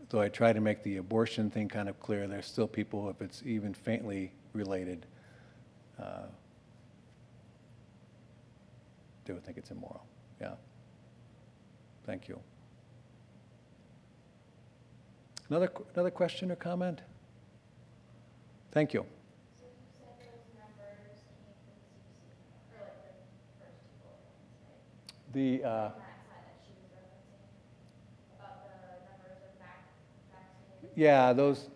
Speaker 1: though I try to make the abortion thing kind of clear, there's still people, if it's even faintly related, they would think it's immoral. Yeah. Thank you. Another question or comment? Thank you.
Speaker 2: So you said those numbers came from the CDC, or like the first 2 bullet points, right?
Speaker 1: The
Speaker 2: On that side that she was referencing, about the numbers of vaccinated.
Speaker 1: yeah, those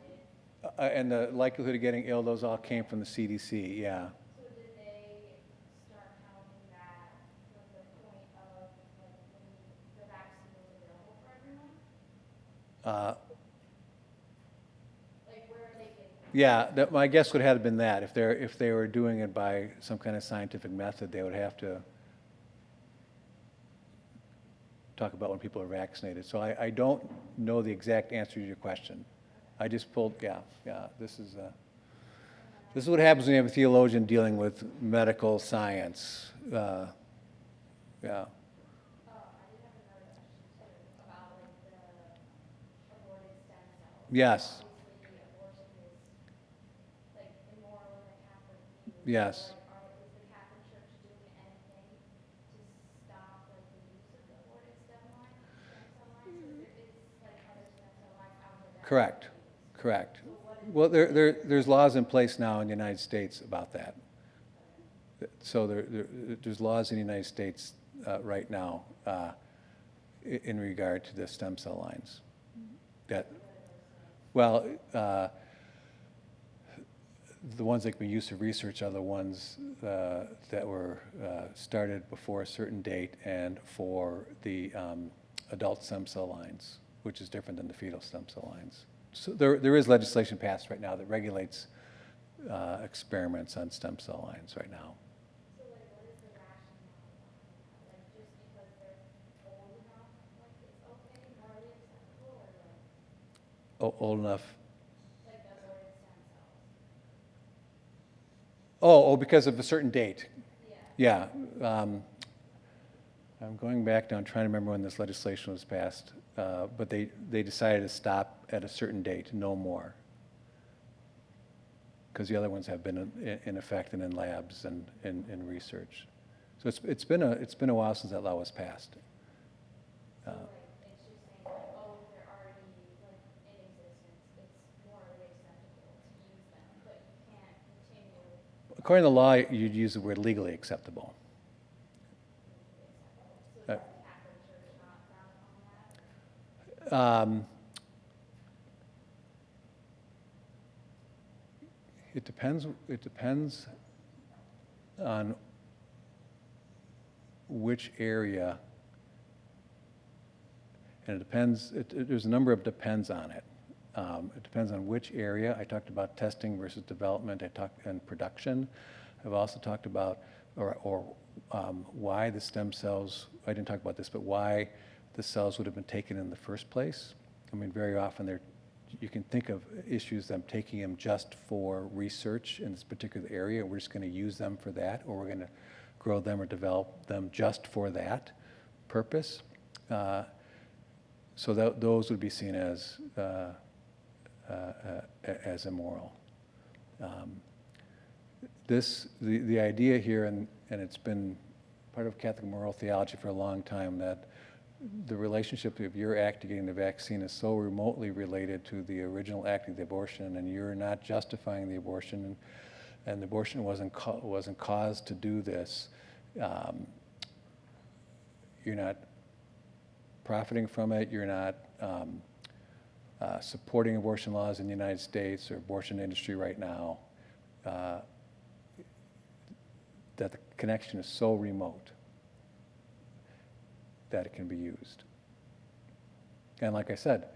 Speaker 1: and the likelihood of getting ill, those all came from the CDC. Yeah.
Speaker 2: So did they start counting that from the point of like when the vaccine was available for everyone? Like where are they getting that?
Speaker 1: Yeah, my guess would have been that if they were doing it by some kind of scientific method, they would have to talk about when people are vaccinated. So I don't know the exact answer to your question. I just pulled, yeah. This is what happens when you have a theologian dealing with medical science. Yeah.
Speaker 2: Oh, I did have another question too, about like the aborted stem cells.
Speaker 1: Yes.
Speaker 2: Obviously, abortion is like immoral in the Catholic view.
Speaker 1: Yes.
Speaker 2: So, like, is the Catholic Church doing anything to stop like the use of the aborted stem cell lines? Because there is like other stem cell lines out there that are
Speaker 1: Correct.
Speaker 2: being used.
Speaker 1: Correct.
Speaker 2: So what is
Speaker 1: Well, there's laws in place now in the United States about that. So there's laws in the United States right now in regard to the stem cell lines. That, well, the ones that can be used for research are the ones that were started before a certain date and for the adult stem cell lines, which is different than the fetal stem cell lines. So there is legislation passed right now that regulates experiments on stem cell lines right now.
Speaker 2: So like what is the rationale behind that? Like just because they're old enough, like it's okay, morally acceptable, or like
Speaker 1: Old enough.
Speaker 2: the aborted stem cells?
Speaker 1: Oh, because of a certain date.
Speaker 2: Yeah.
Speaker 1: Yeah. I'm going back now, I'm trying to remember when this legislation was passed, but they decided to stop at a certain date, no more. Because the other ones have been in effect and in labs and in research. So it's been a while since that law was passed.
Speaker 2: So like, it's just saying like, oh, if they're already like in existence, it's morally acceptable to use them, but you can't continue
Speaker 1: According to the law, you'd use the word legally acceptable.
Speaker 2: legally acceptable. So is the Catholic Church not frowned upon that? Or?
Speaker 1: It depends on which area, and it depends, there's a number of depends on it. It depends on which area. I talked about testing versus development. And production. I've also talked about, why the stem cells, I didn't talk about this, but why the cells would have been taken in the first place. I mean, very often you can think of issues, them taking them just for research in this particular area. We're just going to use them for that, or we're going to grow them or develop them just for that purpose. So those would be seen as immoral. The idea here, and it's been part of Catholic moral theology for a long time, that the relationship of your act to getting the vaccine is so remotely related to the original act of the abortion, and you're not justifying the abortion, and the abortion wasn't caused to do this. You're not profiting from it. You're not supporting abortion laws in the United States or abortion industry right now. That the connection is so remote that it can be used. And like I said,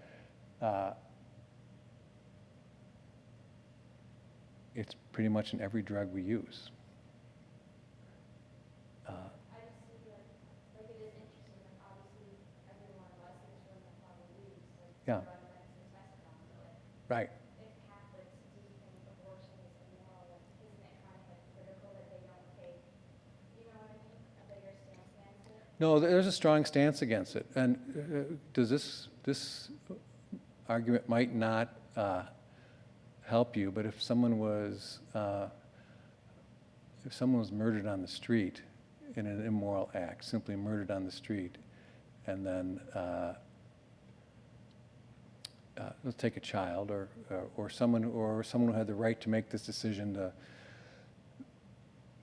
Speaker 1: it's pretty much in every drug we use.
Speaker 2: I just see like it is interesting, like obviously every one of us is from the probably use like
Speaker 1: Yeah.
Speaker 2: drug that's been tested on, but like
Speaker 1: Right.
Speaker 2: if Catholics do think abortion is immoral, like isn't it kind of hypocritical that they don't take, you know what I mean, a bigger stance against it?
Speaker 1: No, there's a strong stance against it. And does this argument might not help you, but if someone was murdered on the street in an immoral act, simply murdered on the street, and then let's take a child or someone who had the right to make this decision to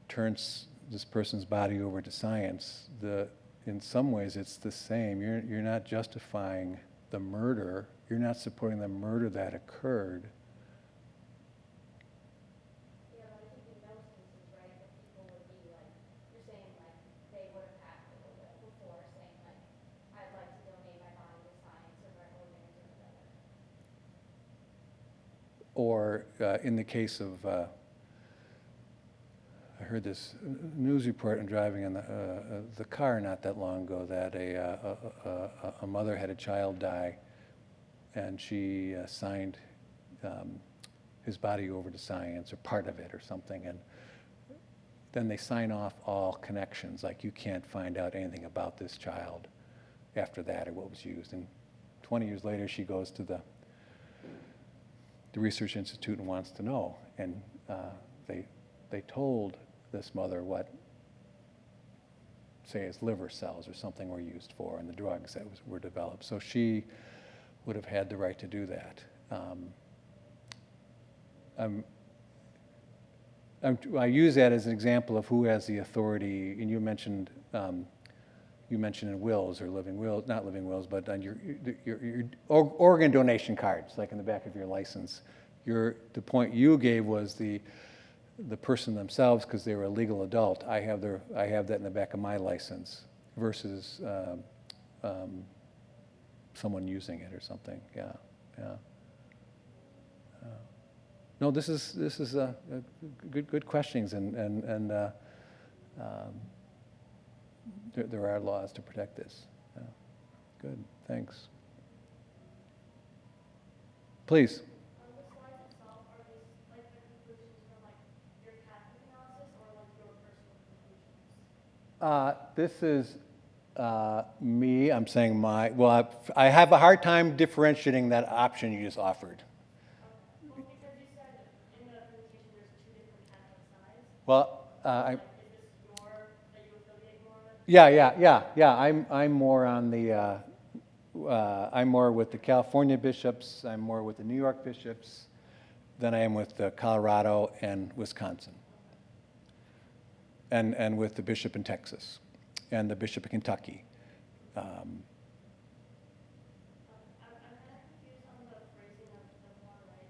Speaker 1: turn this person's body over to science, in some ways it's the same. You're not justifying the murder. You're not supporting the murder that occurred.
Speaker 2: Yeah, but I think in those cases, right, that people would be like, you're saying like they would have acted a little before saying like, I'd like to donate my body to science or my organs or whatever.
Speaker 1: Or in the case of, I heard this news report in driving in the car not that long ago that a mother had a child die, and she signed his body over to science or part of it or something, and then they sign off all connections, like you can't find out anything about this child after that or what was used. And 20 years later, she goes to the research institute and wants to know, and they told this mother what, say, his liver cells or something were used for, and the drugs that were developed. So she would have had the right to do that. I use that as an example of who has the authority, and you mentioned in wills or living wills, not living wills, but on your organ donation cards, like in the back of your license. The point you gave was the person themselves, because they were a legal adult. I have that in the back of my license versus someone using it or something. Yeah. No, this is good questions, and there are laws to protect this. Yeah. Good, thanks. Please.
Speaker 2: On the slides itself, are these like the conclusions from like your Catholic analysis or like your personal conclusions?
Speaker 1: This is Me, I'm saying well, I have a hard time differentiating that option you just offered.
Speaker 2: Well, because you said in the presentation there's two different Catholic sides.
Speaker 1: Well,
Speaker 2: Like, is this your, that you affiliate more with?
Speaker 1: yeah. I'm more on the, I'm more with the California bishops, I'm more with the New York bishops than I am with the Colorado and Wisconsin. And with the bishop in Texas and the bishop in Kentucky.
Speaker 2: I'm kind of confused on the phrasing of the more, right?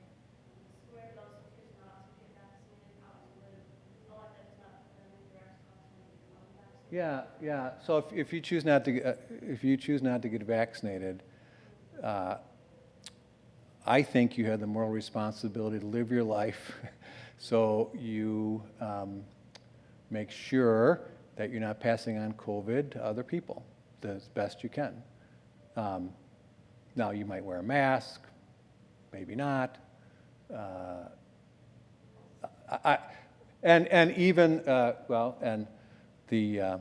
Speaker 2: Swear those who choose not to get vaccinated out to live a life that does not put them in direct conflict with unvaccinated.
Speaker 1: Yeah. So if you choose not to, if you choose not to get vaccinated, I think you have the moral responsibility to live your life so you make sure that you're not passing on COVID to other people as best you can. Now, you might wear a mask, maybe not. And even, and the,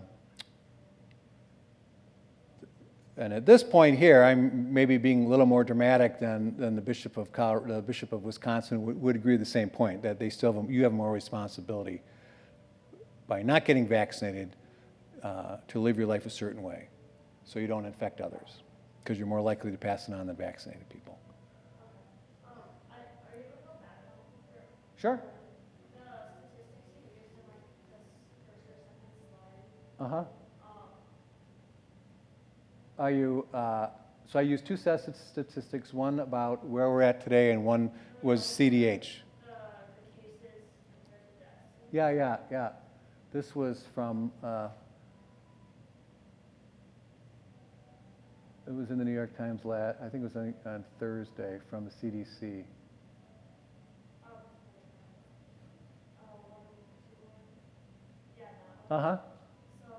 Speaker 1: and at this point here, I'm maybe being a little more dramatic than the Bishop of the Bishop of Wisconsin would agree with the same point, that they still have, you have more responsibility by not getting vaccinated to live your life a certain way so you don't infect others, because you're more likely to pass it on than vaccinated people.
Speaker 2: Are you able to go back a little bit?
Speaker 1: Sure.
Speaker 2: The statistics you used in like this first or second slide.
Speaker 1: Uh-huh. Are you, so I used two sets of statistics, one about where we're at today and one was CDH.
Speaker 2: The cases compared to deaths.
Speaker 1: Yeah. This was from, it was in the New York Times I think it was on Thursday from the CDC.
Speaker 2: Yeah, no.
Speaker 1: Uh-huh.
Speaker 2: So,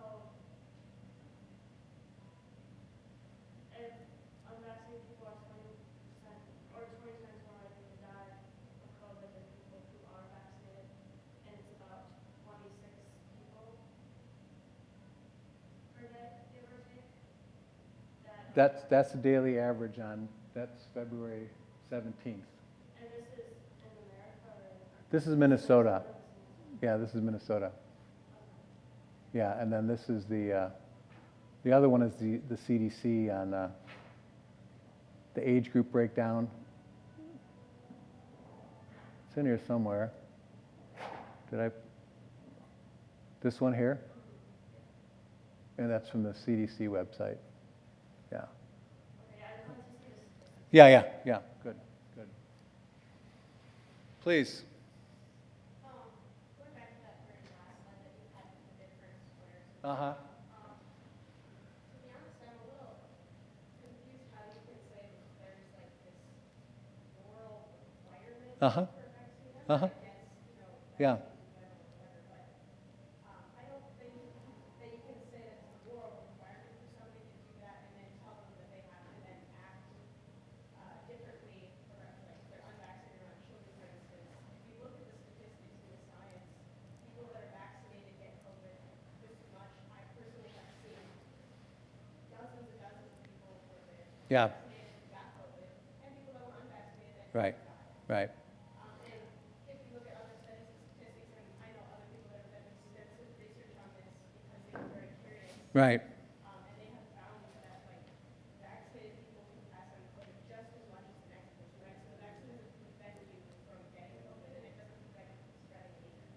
Speaker 2: if unvaccinated people are 20% or 20 times more likely to die of COVID than people who are vaccinated, and it's about 26 people per day, give or take.
Speaker 1: That's the daily average that's February 17th.
Speaker 2: And this is in America or?
Speaker 1: This is Minnesota. Yeah, this is Minnesota. Yeah, and then this is the other one is the CDC on the age group breakdown. It's in here somewhere. This one here? And that's from the CDC website. Yeah.
Speaker 2: Okay, I just wanted to see this.
Speaker 1: Yeah, good. Please.
Speaker 2: Going back to that very last slide that you had with the different squares.
Speaker 1: Uh-huh.
Speaker 2: To be honest, I'm a little confused how you can say that there's like this moral requirement
Speaker 1: Uh-huh.
Speaker 2: for vaccine.
Speaker 1: Uh-huh.
Speaker 2: Against,
Speaker 1: Yeah.
Speaker 2: vaccines in general, whatever, but I don't think that you can say that it's a moral requirement for somebody to do that and then tell them that they have to then act differently for like if they're unvaccinated around children, for instance. If you look at the statistics in the science, people that are vaccinated get COVID just as much. I personally have seen dozens and dozens of people with it
Speaker 1: Yeah.
Speaker 2: vaccinated who got COVID, and people that were unvaccinated that
Speaker 1: Right.
Speaker 2: never got it.
Speaker 1: Right.
Speaker 2: And if you look at other studies and statistics, and I know other people that have done extensive research on this because they were very curious.
Speaker 1: Right.
Speaker 2: And they have found that like vaccinated people can pass on COVID just as much as the next person, right? So the vaccine doesn't prevent you from getting COVID, and it doesn't prevent you from spreading it either.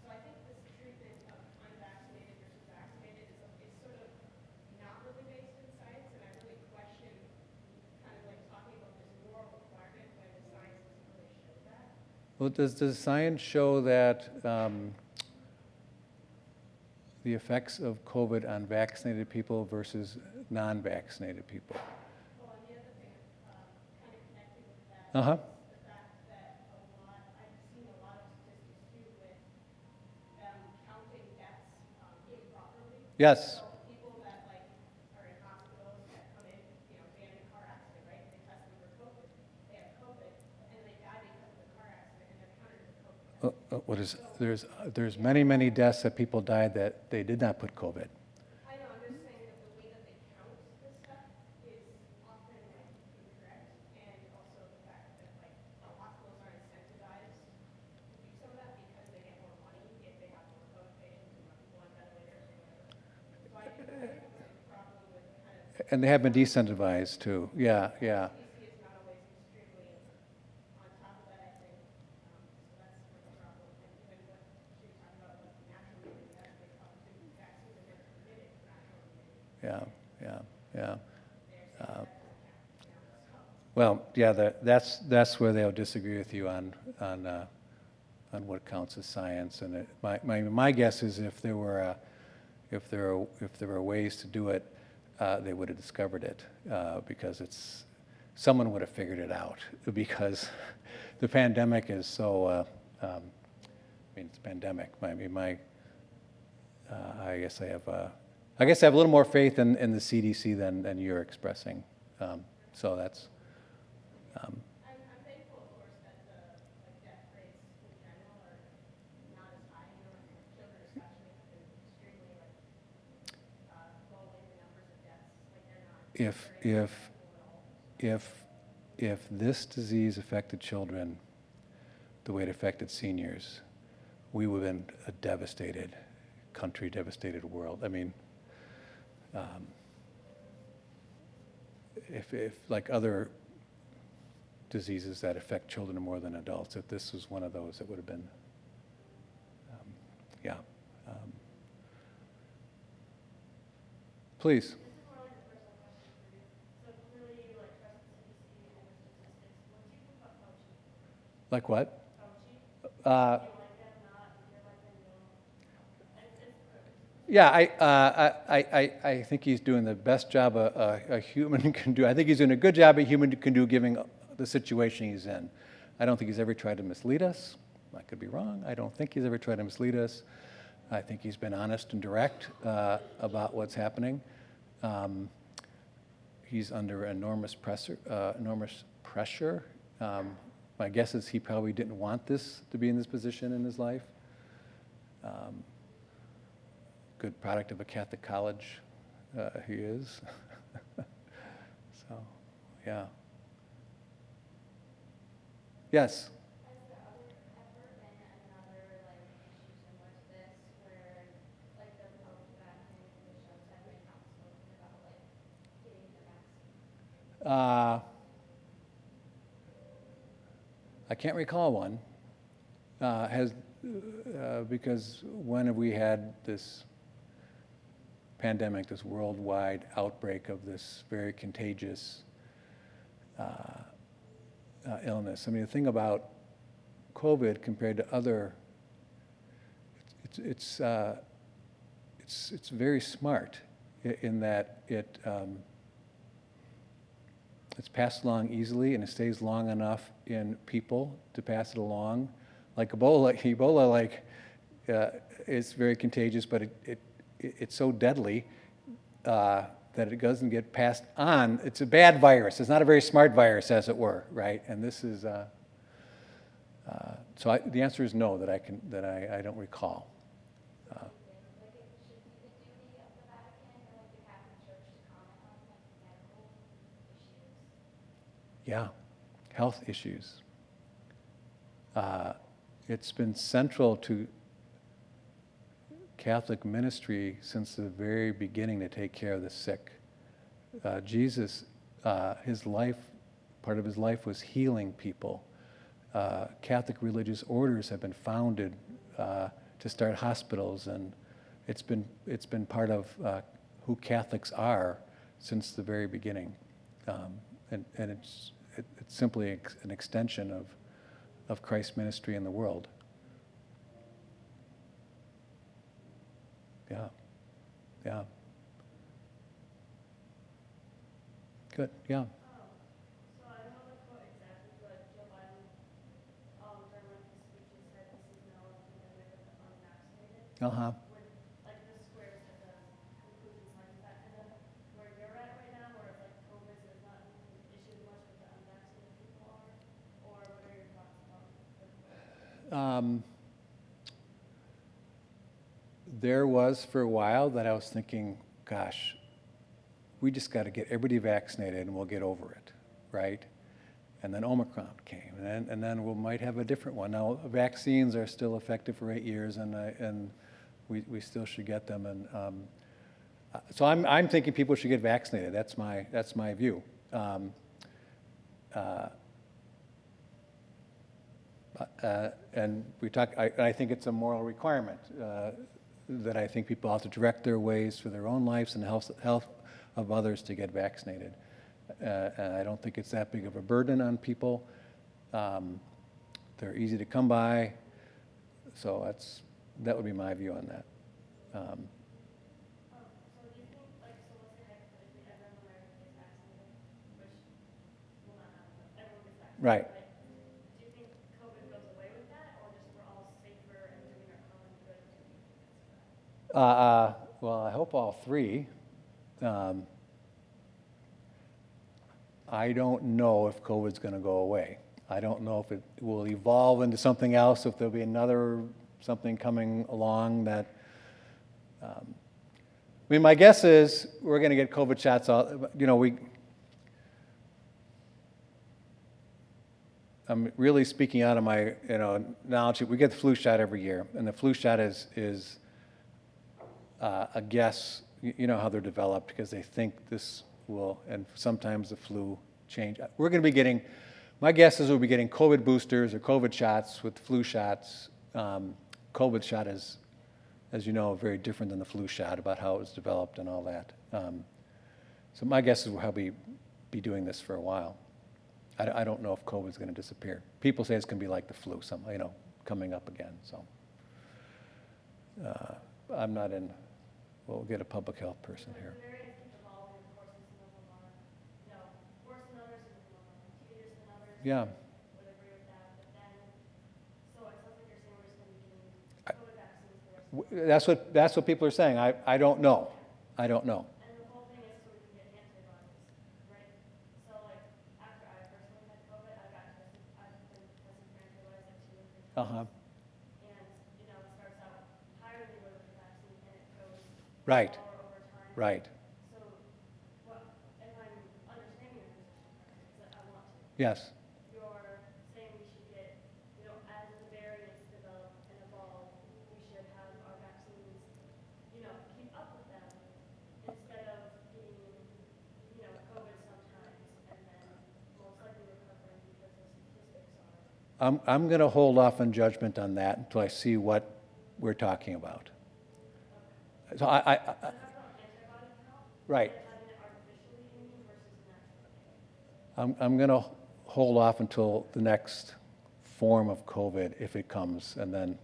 Speaker 2: So I think this treatment of unvaccinated versus vaccinated is sort of not really based in science, and I really question kind of like talking about this moral requirement when the science doesn't really show that.
Speaker 1: Well, does science show that the effects of COVID on vaccinated people versus non-vaccinated people?
Speaker 2: Well, and the other thing, kind of connected with that,
Speaker 1: Uh-huh.
Speaker 2: is the fact that I've seen a lot of statistics too with them counting deaths improperly.
Speaker 1: Yes.
Speaker 2: So people that like are in hospitals that come in, they had a car accident, right? They test them for COVID. They have COVID, and they die because of the car accident, and they're counted as
Speaker 1: There's many deaths that people died that they did not put COVID.
Speaker 2: I know, I'm just saying that the way that
Speaker 1: And they have been decentralized too. Yeah, yeah.
Speaker 2: CDC is not always extremely on top of that, I think. So that's where the problem, and even what she was talking about, like natural immunity, that's a big problem too. Vaccines are never permitted for natural immunity.
Speaker 1: Yeah, yeah, yeah.
Speaker 2: They're saying that doesn't count, so.
Speaker 1: Well, yeah, that's where they'll disagree with you on what counts as science. And my guess is if there were ways to do it, they would have discovered it because someone would have figured it out because the pandemic is so. I mean, it's a pandemic. I guess I have a little more faith in the CDC than you're expressing. So that's.
Speaker 2: I'm thankful, of course, that the like death rates in general are not as high, and children especially have been extremely low in the numbers of deaths. Like they're not very affectable at all.
Speaker 1: If this disease affected children the way it affected seniors, we would have been a devastated country, devastated world. I mean, if like other diseases that affect children more than adults, if this was one of those, it would have been, yeah. Please.
Speaker 2: This is more like a personal question for you. So clearly you like trust the CDC and the statistics. What do you think about Fauci?
Speaker 1: Like what?
Speaker 2: Fauci?
Speaker 1: Uh,
Speaker 2: Do you like him, not? Do you like him, no?
Speaker 1: Yeah, I think he's doing the best job a human can do. I think he's doing a good job a human can do given the situation he's in. I don't think he's ever tried to mislead us. I could be wrong. I don't think he's ever tried to mislead us. I think he's been honest and direct about what's happening. He's under enormous pressure. My guess is he probably didn't want this to be in this position in his life. Good product of a Catholic college, he is. So, yeah. Yes?
Speaker 2: Has there ever been another issue similar to this where the Republican vaccine officials have been outspoken about getting the vaccine?
Speaker 1: I can't recall one. Because when have we had this pandemic, this worldwide outbreak of this very contagious illness? I mean, the thing about COVID compared to other, it's very smart in that it's passed along easily and it stays long enough in people to pass it along. Like Ebola, it's very contagious, but it's so deadly that it doesn't get passed on. It's a bad virus. It's not a very smart virus, as it were, right? And this is the answer is no. That I don't recall.
Speaker 2: Should be the duty of the Vatican or the Catholic Church to comment on medical issues?
Speaker 1: Yeah, health issues. It's been central to Catholic ministry since the very beginning to take care of the sick. Jesus, his life, part of his life was healing people. Catholic religious orders have been founded to start hospitals, and it's been part of who Catholics are since the very beginning. And it's simply an extension of Christ's ministry in the world. Yeah. Yeah. Good. Yeah.
Speaker 2: So I don't know the quote exactly, but Joe Biden, during one of his speeches, said this is no pandemic of the unvaccinated.
Speaker 1: Uh-huh.
Speaker 2: Would this squares at the conclusions, is that kind of where you're at right now, where COVID is not an issue as much with the unvaccinated people are? Or what are your thoughts about the quote?
Speaker 1: There was for a while that I was thinking, gosh, we just got to get everybody vaccinated and we'll get over it, right? And then Omicron came, and then we might have a different one. Now, vaccines are still effective for 8 years, and we still should get them. And So I'm thinking people should get vaccinated. That's my view. And I think it's a moral requirement that I think people have to direct their ways for their own lives and the health of others to get vaccinated. And I don't think it's that big of a burden on people. They're easy to come by. So that would be my view on that.
Speaker 2: So do you think, like, so let's say hypothetically everyone in America gets vaccinated, which will not happen, but everyone gets vaccinated,
Speaker 1: Right.
Speaker 2: right? Do you think COVID goes away with that, or just we're all safer and doing our common good to be against that?
Speaker 1: Well, I hope all three. I don't know if COVID's going to go away. I don't know if it will evolve into something else, if there'll be something coming along that. I mean, my guess is we're going to get COVID shots. I'm really speaking out of my knowledge. We get the flu shot every year, and the flu shot is a guess. You know how they're developed because they think this will, and sometimes the flu change. We're going to be getting. My guess is we'll be getting COVID boosters or COVID shots with flu shots. COVID shot is, as you know, very different than the flu shot about how it was developed and all that. So my guess is we'll be doing this for a while. I don't know if COVID is going to disappear. People say it's going to be like the flu, coming up again. So I'm not in. We'll get a public health person here.
Speaker 2: The variants keep evolving, of course, and some of them are, worse than others, some of them are more contagious than others.
Speaker 1: Yeah.
Speaker 2: Would agree with that, but then, so it sounds like you're saying we're just going to be doing COVID vaccines for the rest of the
Speaker 1: That's what people are saying. I don't know. I don't know.
Speaker 2: And the whole thing is so we can get antibodies, right? So like after I personally had COVID, I've been tested for antibodies like 2 or 3 times.
Speaker 1: Uh-huh.
Speaker 2: And it starts out higher than you would with the vaccine, and it goes
Speaker 1: Right.
Speaker 2: lower over time.
Speaker 1: Right.
Speaker 2: So, if I'm understanding your position correctly, because I want to,
Speaker 1: Yes.
Speaker 2: you're saying we should get, as the variants develop and evolve, we should have our vaccines, keep up with them instead of getting, COVID sometimes and then most likely recovering because the statistics are.
Speaker 1: I'm going to hold off on judgment on that until I see what we're talking about. So
Speaker 2: I'm talking about antibody count.
Speaker 1: Right.
Speaker 2: And having it artificially in you versus naturally.
Speaker 1: I'm going to hold off until the next form of COVID, if it comes, and then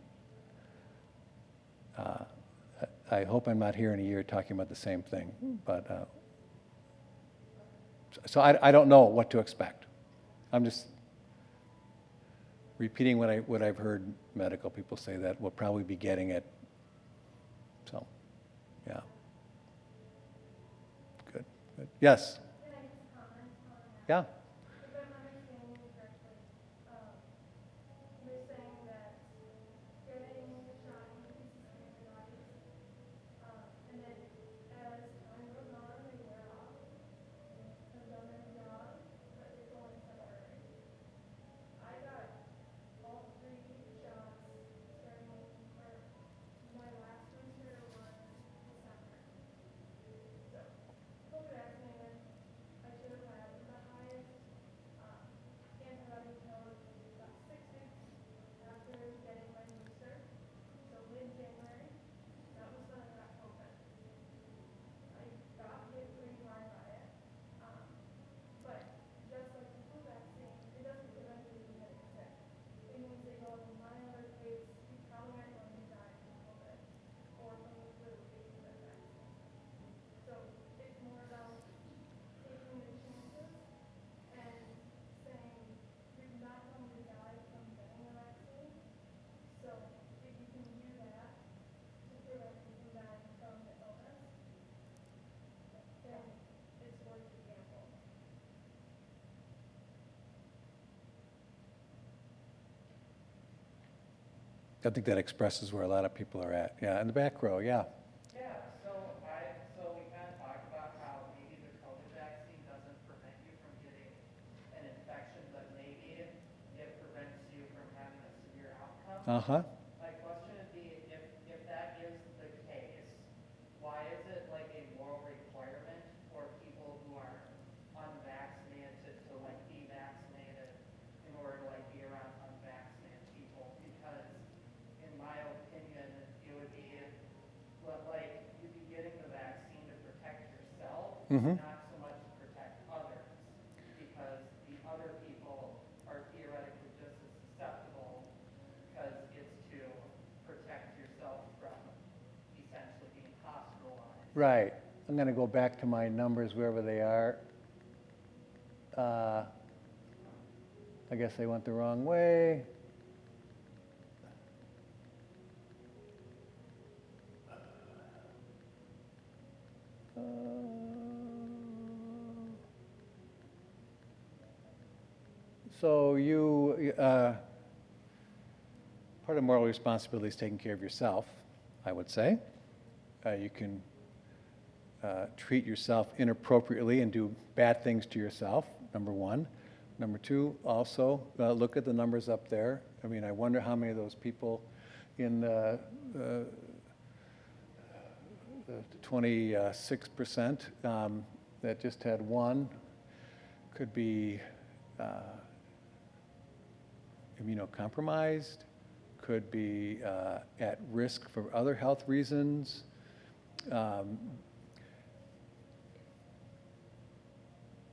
Speaker 1: I hope I'm not here in a year talking about the same thing. But so I don't know what to expect. I'm just repeating what I've heard medical people say, that we'll probably be getting it. So, yeah. Good. Yes.
Speaker 2: Can I just comment on that?
Speaker 1: Yeah.
Speaker 2: If I'm understanding you correctly, you're saying that getting the shot increases antibodies, and then as time goes on, they wear off, have done their job, but it's only temporary. I got all 3 shots starting, or my last booster was December. So, fully vaccinated, I should have had the highest antibody count about 6 weeks after getting my booster. So mid-January, that was when I got COVID. I got hit pretty hard by it. But just like the flu vaccine, it doesn't prevent you from getting sick. It means that you'll have a milder case. You probably aren't going to die from COVID or from the flu if you get vaccinated. So it's more about taking the chances and saying you're not going to die from getting the vaccine. So if you can do that to prevent you from dying from the illness, then it's worth the gamble.
Speaker 1: I think that expresses where a lot of people are at. Yeah, in the back row, yeah.
Speaker 3: Yeah, so we kind of talked about how maybe the COVID vaccine doesn't prevent you from getting an infection, but maybe it prevents you from having a severe outcome.
Speaker 1: Uh-huh.
Speaker 3: My question would be, if that is the case, why is it like a moral
Speaker 1: Mhm.
Speaker 3: not so much to protect others, because the other people are theoretically just as susceptible, because it's to protect yourself from essentially being hospitalized.
Speaker 1: Right. I'm going to go back to my numbers wherever they are. I guess they went the wrong way. So part of moral responsibility is taking care of yourself, I would say. You can treat yourself inappropriately and do bad things to yourself, number one. Number two, also, look at the numbers up there. I mean, I wonder how many of those people in the 26% that just had one could be immunocompromised, could be at risk for other health reasons.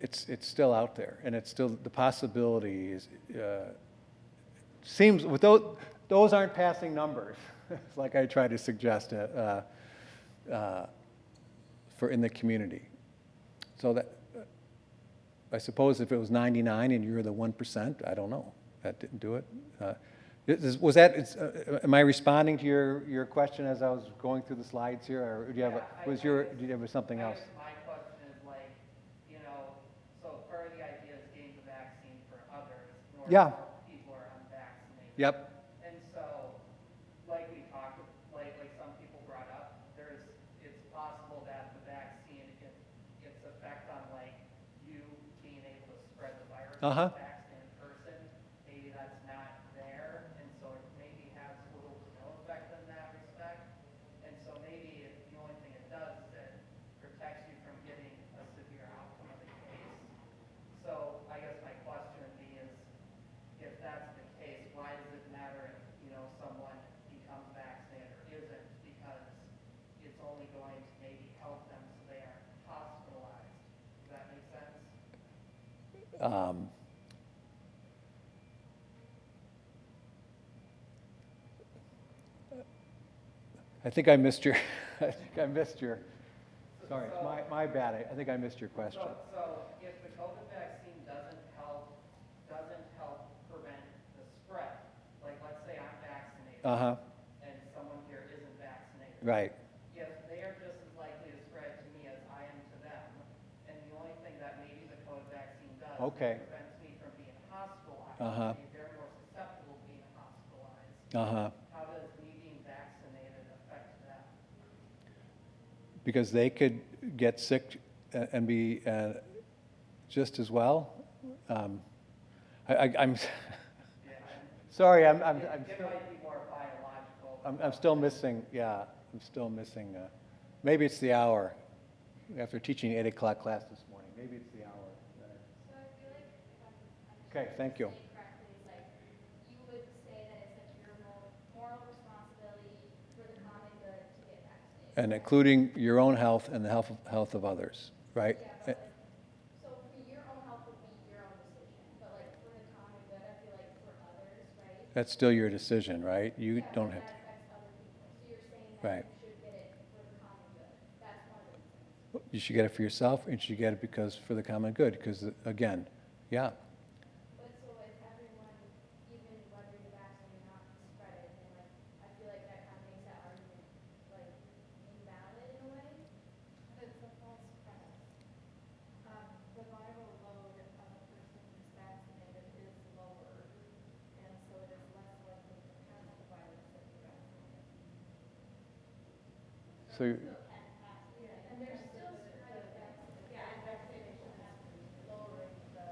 Speaker 1: It's still out there, and it's still, the possibility is, seems, with those aren't passing numbers, like I try to suggest for in the community. So that, I suppose if it was 99 and you're the 1%, I don't know, that didn't do it. Was that, am I responding to your question as I was going through the slides here, or do you have, did you have something else?
Speaker 3: My question is like, so part of the idea is getting the vaccine for others, nor
Speaker 1: Yeah.
Speaker 3: people are unvaccinated.
Speaker 1: Yep.
Speaker 3: And so, like we talked, like some people brought up, it's possible that the vaccine, its effect on like you being able to spread the virus to
Speaker 1: Uh-huh.
Speaker 3: a vaccinated person, maybe that's not there, and so it maybe has little to no effect in that respect. And so maybe the only thing it does is it protects you from getting a severe outcome of the case. So I guess my question would be is, if that's the case, why does it matter if, someone becomes vaccinated or isn't? Because it's only going to maybe help them so they aren't hospitalized. Does that make sense?
Speaker 1: I think I missed your, sorry, it's my bad. I think I missed your question.
Speaker 3: So if the COVID vaccine doesn't help prevent the spread, like let's say I'm vaccinated
Speaker 1: Uh-huh,
Speaker 3: and someone here isn't vaccinated.
Speaker 1: right.
Speaker 3: If they are just as likely to spread to me as I am to them, and the only thing that maybe the COVID vaccine does
Speaker 1: Okay.
Speaker 3: is prevents me from being hospitalized,
Speaker 1: Uh-huh.
Speaker 3: maybe they're more susceptible to being hospitalized.
Speaker 1: Uh-huh.
Speaker 3: How does me being vaccinated affect them?
Speaker 1: Because they could get sick and be just as well. I'm
Speaker 3: Yeah,
Speaker 1: sorry,
Speaker 3: it might be more biological.
Speaker 1: I'm still missing, yeah, I'm still missing, maybe it's the hour. After teaching 8 o'clock class this morning, maybe it's the hour.
Speaker 2: So I feel like if I'm
Speaker 1: Okay, thank you.
Speaker 2: understanding correctly, is like you would say that it's like your moral responsibility for the common good to get vaccinated.
Speaker 1: And including your own health and the health of others, right?
Speaker 2: Yeah, but like, so for your own health would be your own decision, but like for the common good, I feel like for others, right?
Speaker 1: That's still your decision, right? You
Speaker 2: Yeah,
Speaker 1: don't
Speaker 2: like
Speaker 1: have
Speaker 2: that affects other people. So you're saying that
Speaker 1: Right.
Speaker 2: you should get it for the common good. That's one of the reasons.
Speaker 1: You should get it for yourself, and you should get it because for the common good. Because again, yeah,
Speaker 2: But so if everyone, even whether you're vaccinated or not, can spread it, then like, I feel like that kind of makes that argument like invalid in a way. It's a false premise. The viral load of a person who's vaccinated is lower, and so it is less likely to pass the virus if you're vaccinated.
Speaker 1: so
Speaker 2: And there's still spread of vaccination. Yeah, and vaccination is lowering the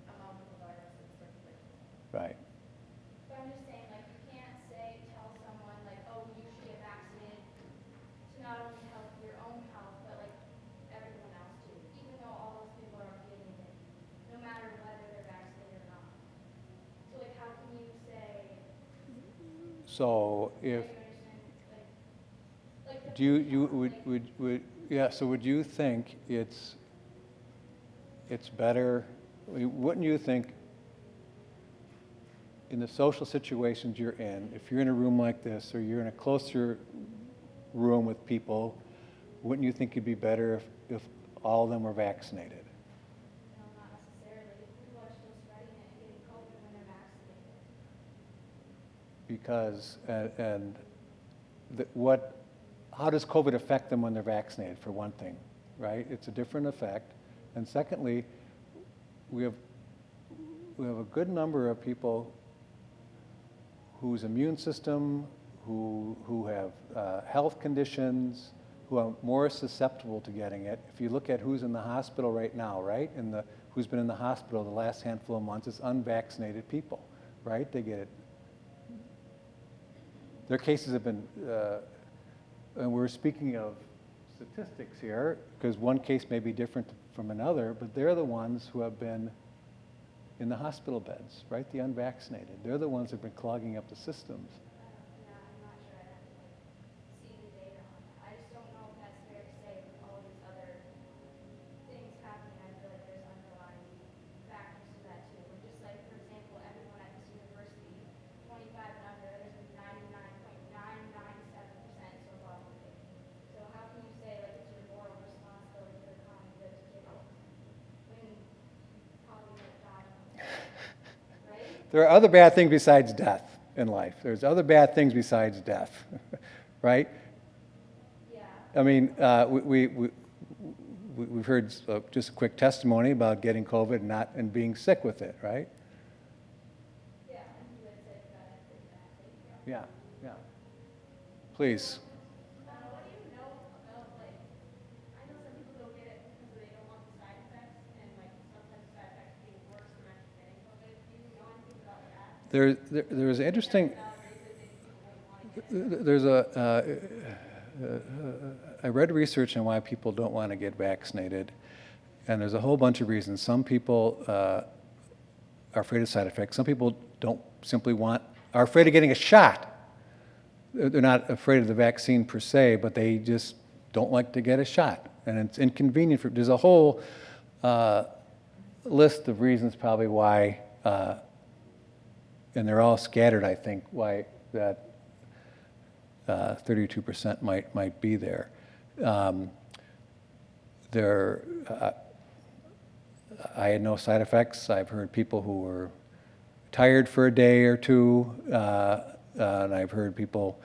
Speaker 2: amount of the virus in circulation.
Speaker 1: right.
Speaker 2: But I'm just saying, like, you can't tell someone, like, oh, you should get vaccinated to not only help your own health, but like everyone else too, even though all those people are getting it, no matter whether they're vaccinated or not. So like, how can you say,
Speaker 1: So if
Speaker 2: like, you understand, like the
Speaker 1: do you would yeah? So would you think it's it's better, wouldn't you think, in the social situations you're in, if you're in a room like this, or you're in a closer room with people, wouldn't you think it'd be better if all of them were vaccinated?
Speaker 2: No, not necessarily. People are still spreading it and getting COVID when they're vaccinated.
Speaker 1: Because, how does COVID affect them when they're vaccinated, for one thing, right? It's a different effect. And secondly, we have a good number of people whose immune system, who have health conditions, who are more susceptible to getting it. If you look at who's in the hospital right now, right, who's been in the hospital the last handful of months, it's unvaccinated people, right? They get it. Their cases have been, and we're speaking of statistics here, because one case may be different from another, but they're the ones who have been in the hospital beds, right? The unvaccinated. They're the ones who've been clogging up the systems.
Speaker 2: Yeah, I'm not sure. I'd have to see the data on that. I just don't know if that's fair to say with all these other things happening. I feel like there's underlying factors to that too. And just like, for example, everyone at this university, 25 and under, there's a 99.997% survival rate. So how can you say like it's your moral responsibility for the common good to take when probably won't die from it, right?
Speaker 1: There are other bad things besides death in life. There's other bad things besides death, right?
Speaker 2: Yeah.
Speaker 1: I mean, we've heard just a quick testimony about getting COVID and being sick with it, right?
Speaker 2: Yeah, and you would say that pretty badly.
Speaker 1: Yeah, yeah. Please.
Speaker 2: What do you know about, like, I know some people don't get it because they don't want the side effects, and, like, sometimes the side effects being worse than actually getting COVID. Do you know anything about that?
Speaker 1: There's an interesting, I read research on why people don't want to get vaccinated, and there's a whole bunch of reasons. Some people are afraid of side effects. Some people are afraid of getting a shot. They're not afraid of the vaccine per se, but they just don't like to get a shot. And it's inconvenient there's a whole list of reasons probably why, and they're all scattered, I think, why that 32% might be there. I had no side effects. I've heard people who were tired for a day or two, and I've heard people,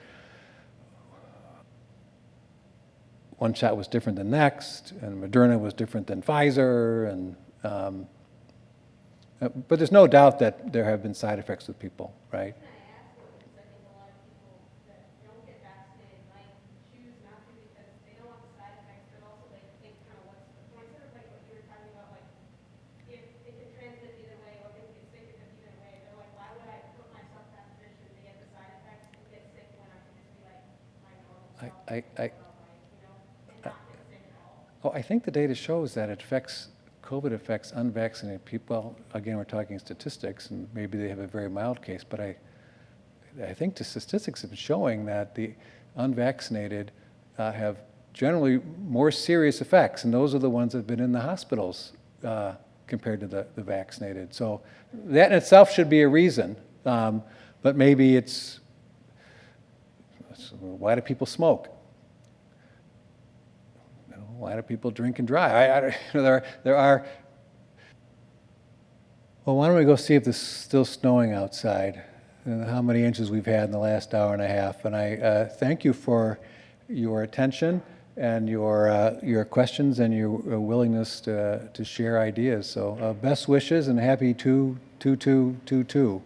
Speaker 1: one shot was different than next, and Moderna was different than Pfizer, and but there's no doubt that there have been side effects with people, right?
Speaker 2: Can I ask you, because I think a lot of people that don't get vaccinated might choose not to because they don't want the side effects, but also they think kind of what's the point, sort of like what you were talking about, like, if it can transmit either way, or if it can get sick either way, they're like, why would I put myself in that position to get the side effects and get sick when I can just be like my normal self, and not get sick at all?
Speaker 1: Oh, I think the data shows that COVID affects unvaccinated people. Again, we're talking statistics, and maybe they have a very mild case, but I think the statistics have been showing that the unvaccinated have generally more serious effects, and those are the ones that have been in the hospitals compared to the vaccinated. So that in itself should be a reason, but maybe it's why do people smoke? Why do people drink and drive? There are. Well, why don't we go see if it's still snowing outside and how many inches we've had in the last hour and a half. And I thank you for your attention and your questions and your willingness to share ideas. So best wishes and happy 2/22/22.